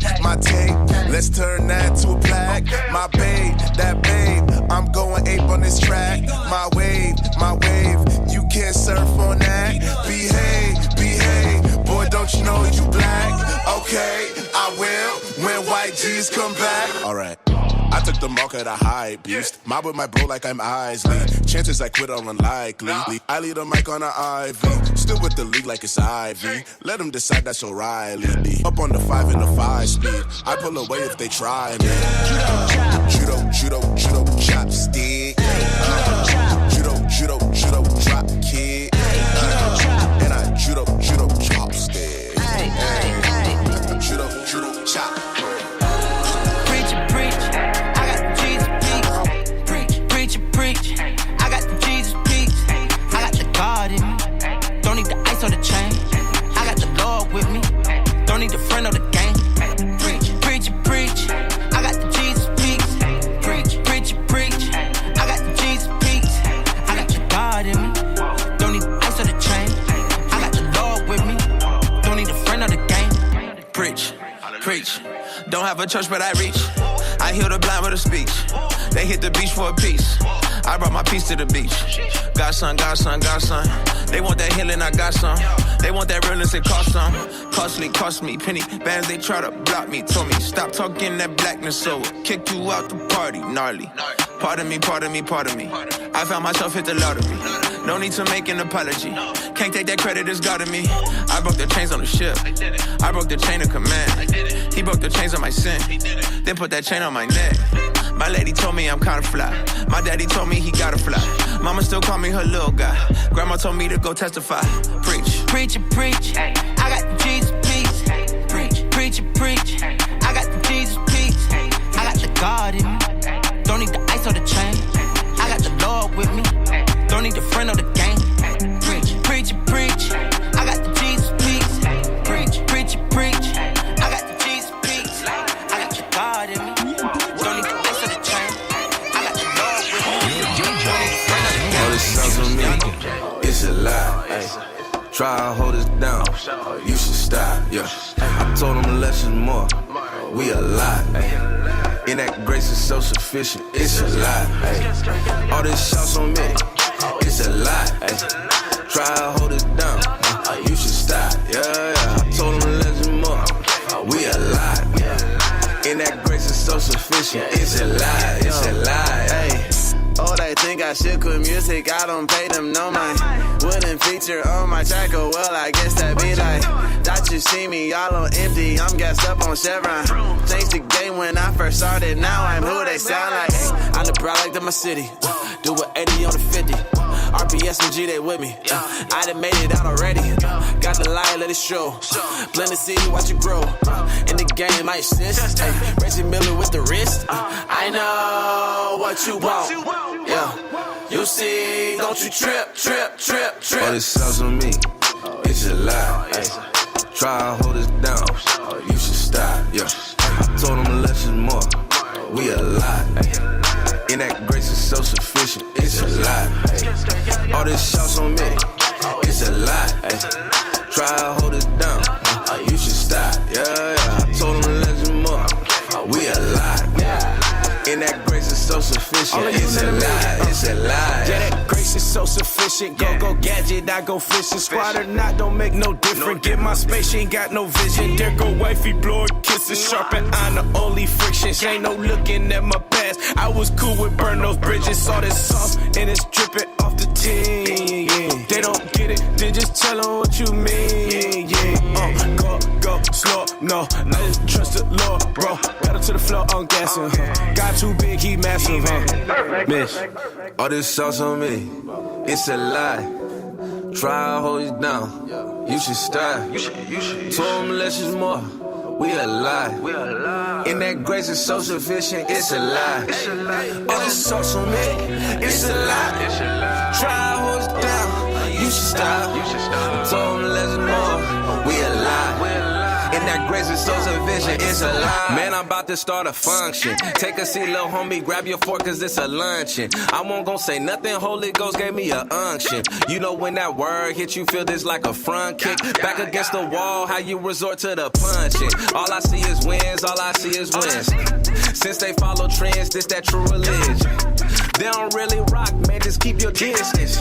let's turn that to a plaque. My babe, that babe, I'm going ape on this track. My wave, you can't surf on that. Behave, boy, don't you know you black? Okay, I will, when white G's come back. Alright. I took the mark at a high beast. Mob with my bro like I'm Isley. Chances I quit are unlikely. I lead a mic on an IV. Still with the league like it's Ivy. Let them decide that's O'Reilly. Up on the 5 and the 5 speed. I pull away if they try me. Judo, chopstick. Judo, drop kick. And I judo, chopstick. Judo, chop. Preach. I got the Jesus peaks. I got the God in me. Don't need the ice or the chain. I got the Lord with me. Don't need the friend or the gang. Preach. I got the Jesus peaks. Preach. I got the Jesus peaks. I got the God in me. Don't need the ice or the chain. I got the Lord with me. Don't need the friend or the gang. Preach. Don't have a church, but I reach. I heal the blind with a speech. They hit the beach for a piece. I brought my piece to the beach. Got some. They want that healing, I got some. They want that realness, it cost some. Costly, cost me penny bands, they try to block me. Told me, stop talking that blackness, so kicked you out the party, gnarly. Pardon me. I found myself hit the lottery. No need to make an apology. Can't take that credit, it's God in me. I broke the chains on the ship. I broke the chain of command. He broke the chains on my sin. Then put that chain on my neck. My lady told me I'm kinda fly. My daddy told me he gotta fly. Mama still call me her little guy. Grandma told me to go testify. Preach. I got the Jesus peaks. Preach. I got the Jesus peaks. I got the God in me. Don't need the ice or the chain. I got the Lord with me. Don't need the friend or the gang. Preach. I got the Jesus peaks. Preach. I got the Jesus peaks. I got the God in me. Don't need the ice or the chain. I got the Lord with me. Don't need the friend or the gang. All this sounds on me, it's a lie. Ay. Try to hold us down, you should stop. Yeah, I told them less is more. We a lot. Ay. And that grace is so sufficient, it's a lot. Ay. All this shots on me, it's a lot. Ay. Try to hold us down, you should stop. Yeah, I told them less is more. We a lot. And that grace is so sufficient, it's a lie. Ay. Oh, they think I should quit music, I don't pay them no mind. Wouldn't feature on my track, oh well, I guess that be like. Thought you see me all on empty, I'm gassed up on Chevron. Changed the game when I first started, now I'm who they sound like. I'm the product of my city, do a 80 on the 50. RPS and G, they with me. I done made it out already. Got the lion, let it show. Blend the city, watch it grow. In the game, I assist. Reggie Miller with the wrist. I know what you want. Yeah, you see, don't you trip. All this sounds on me, it's a lie. Ay. Try to hold us down, you should stop. Yeah, I told them less is more. We a lot. Ay. And that grace is so sufficient, it's a lot. Ay. All this shots on me, it's a lot. Ay. Try to hold us down, you should stop. Yeah, I told them less is more. We a lot. And that grace is so sufficient, it's a lie. Yeah, that grace is so sufficient. Go gadget, I go fishing. Squad or not, don't make no difference. Get my space, she ain't got no vision. There go wifey, blow her kisses. Sharp and iron, the only friction. She ain't no looking at my past. I was cool with burn those bridges. Saw this sauce and it's dripping off the tin. Yeah. They don't get it, then just tell them what you mean. Yeah, go slow, no. I just trust the Lord, bro. Pedal to the floor, I'm gassing. Got too big, he massive, Miss. All this sauce on me, it's a lie. Try to hold it down, you should stop. Told them less is more. We a lie. And that grace is so sufficient, it's a lie. All this sauce on me, it's a lie. Try to hold it down, you you should stop. Told them less and more, we alive. In that grace and source of vision, it's a lie. Man, I'm about to start a function. Take a seat, little homie, grab your fork, cause it's a luncheon. I won't gon' say nothing, Holy Ghost gave me a unction. You know when that word hit you, feel this like a front kick. Back against the wall, how you resort to the punching. All I see is wins, all I see is wins. Since they follow trends, this that true religion. They don't really rock, man, just keep your distance.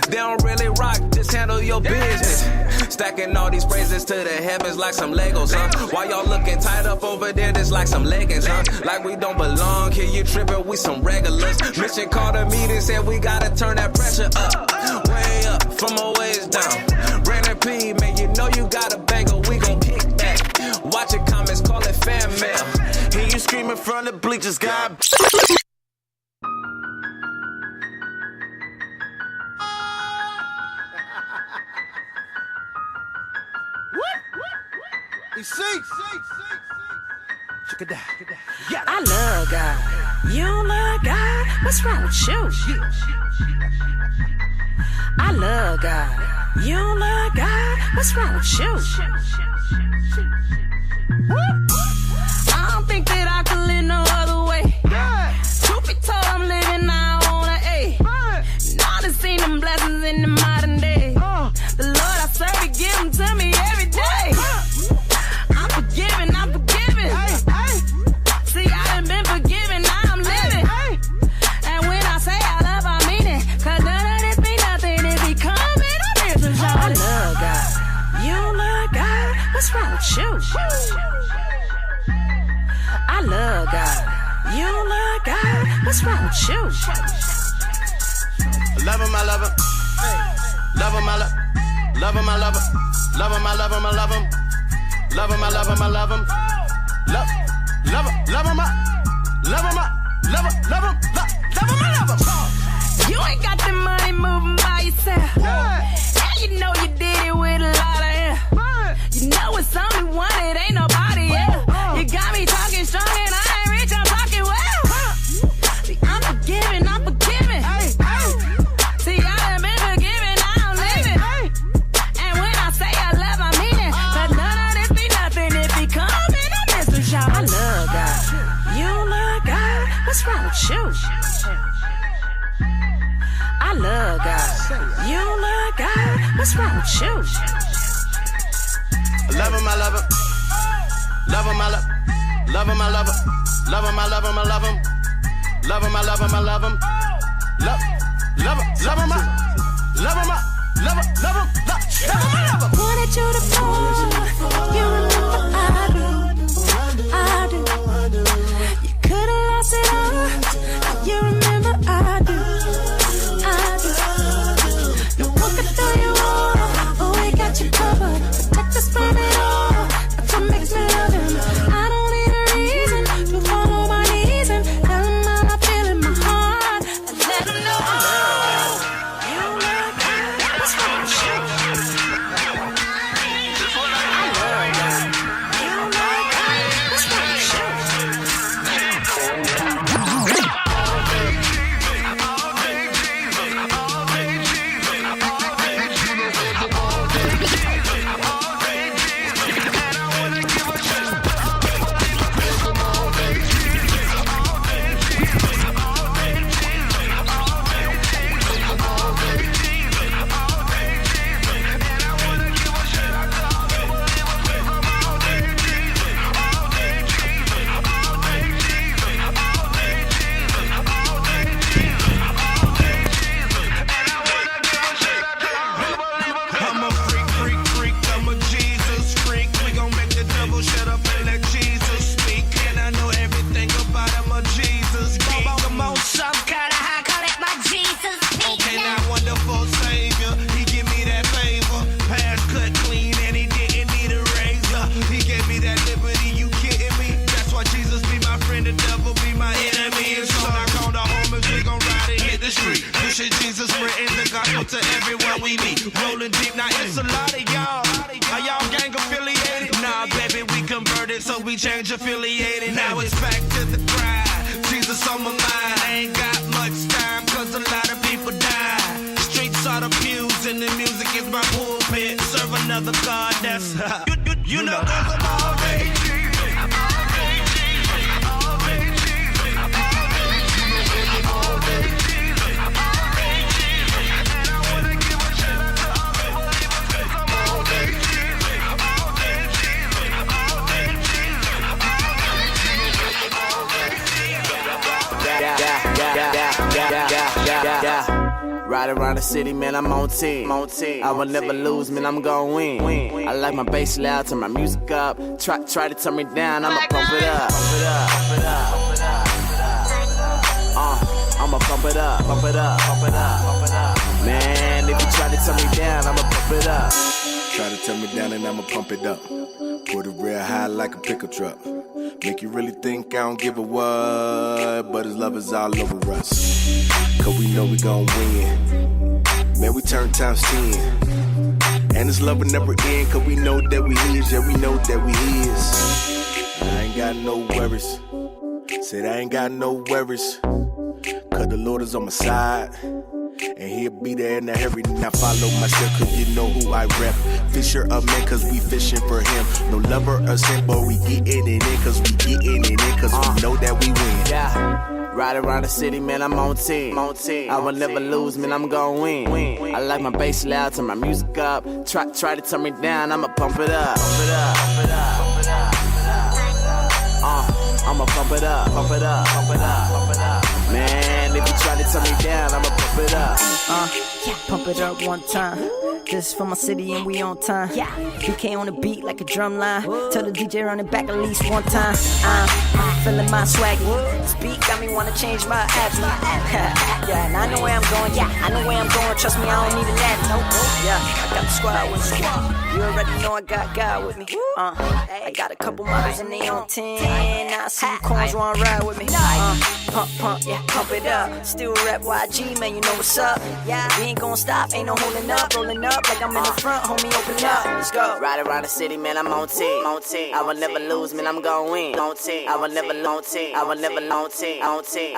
They don't really rock, just handle your business. Stacking all these praises to the heavens like some Legos, huh? While y'all looking tied up over there, just like some leggings, huh? Like we don't belong here, you tripping, we some regulars. Mission called a meeting, said we gotta turn that pressure up. Way up, from a ways down. Brandon P, man, you know you got a banger, we gon' kick back. Watch your comments, call it fan mail. Hear you screaming from the bleachers, God. I love God. You don't love God? What's wrong with you? I love God. You don't love God? What's wrong with you? I don't think that I could live no other way. Truth be told, I'm living now on an A. Now to see them blessings in the modern day. The Lord I serve, He give them to me every day. I'm forgiven, I'm forgiven. See, I done been forgiven, now I'm living. And when I say I love, I mean it. Cause none of this be nothing if He coming on this and show. I love God. You don't love God? What's wrong with you? I love God. You don't love God? What's wrong with you? Love him, I love him. Love him, I love him. Love him, I love him. Love him, I love him, I love him. Love him, I love him, I love him. Love him, love him, love him, love him, love him, love him, love him, I love him. You ain't got the money moving by yourself. And you know you did it with a lot of air. You know it's only one, it ain't nobody else. You got me talking strong and I ain't rich, I'm talking well. See, I'm forgiving, I'm forgiving. See, I done been forgiven, now I'm living. And when I say I love, I mean it. Cause none of this be nothing if He coming on this and shout. I love God. You don't love God? What's wrong with you? I love God. You don't love God? What's wrong with you? Love him, I love him. Love him, I love him. Love him, I love him. Love him, I love him, I love him. Love him, I love him, I love him. Love him, love him, love him, love him, love him, love him, I love him. Wanted you to fall. You remember I do. You could've lost it all. You remember I do. No one could throw you off. Oh, we got you covered. Protect us from it all. That's what makes me love Him. I don't need a reason to fall on my knees and tell Him how I feel in my heart. And let Him know I love you. You love God. What's wrong with you? I love God. You love God. What's wrong with you? To everyone we meet, rolling deep. Now it's a lot of y'all. Are y'all gang affiliated? Nah, baby, we converted, so we change affiliated. Now it's back to the grind. Jesus on my mind. I ain't got much time, cause a lot of people die. Streets by the pews and the music is my pulpit. Serve another God that's you know 'cause I'm all day Jesus. I'm all day Jesus. I'm all day Jesus. I'm all day Jesus. I'm all day Jesus. I'm all day Jesus. And I wanna give a shout out to all the believers 'cause I'm all day Jesus. I'm all day Jesus. I'm all day Jesus. I'm all day Jesus. I'm all day Yeah. Ride around the city, man, I'm on 10. I will never lose, man, I'm gon' win. I like my bass loud, turn my music up. Try to turn me down, I'ma pump it up. I'ma pump it up. Man, if you try to turn me down, I'ma pump it up. Try to turn me down and I'ma pump it up. Put it real high like a pickup truck. Make you really think I don't give a what. But his love is all over us. Cause we know we gon' win. Man, we turn times 10. And this love will never end. Cause we know that we his. Yeah, we know that we his. I ain't got no worries. Said I ain't got no worries. Cause the Lord is on my side. And he'll be there in a hurry. Now follow myself, cause you know who I rep. Fisher of men, cause we fishing for him. No lover or sin, but we getting it in, cause we getting it in, cause we know that we win. Yeah. Ride around the city, man, I'm on 10. I will never lose, man, I'm gon' win. I like my bass loud, turn my music up. Try to turn me down, I'ma pump it up. I'ma pump it up. Man, if you try to turn me down, I'ma pump it up. Pump it up one time. This is for my city and we on time. DK on the beat like a drum line. Tell the DJ run it back at least one time. I'm feeling my swaggy. This beat got me wanna change my attitude. Yeah, and I know where I'm going. I know where I'm going. Trust me, I don't need a natty. Yeah, I got the squad with me. You already know I got God with me. I got a couple models and they on 10. Now I see you corns wanna ride with me. Pump, yeah, pump it up. Still rap YG, man, you know what's up. Yeah, we ain't gon' stop, ain't no holding up. Rolling up like I'm in the front, homie, open up. Let's go. Ride around the city, man, I'm on 10. I will never lose, man, I'm gon' win. I will never long 10. I will never long 10. On 10.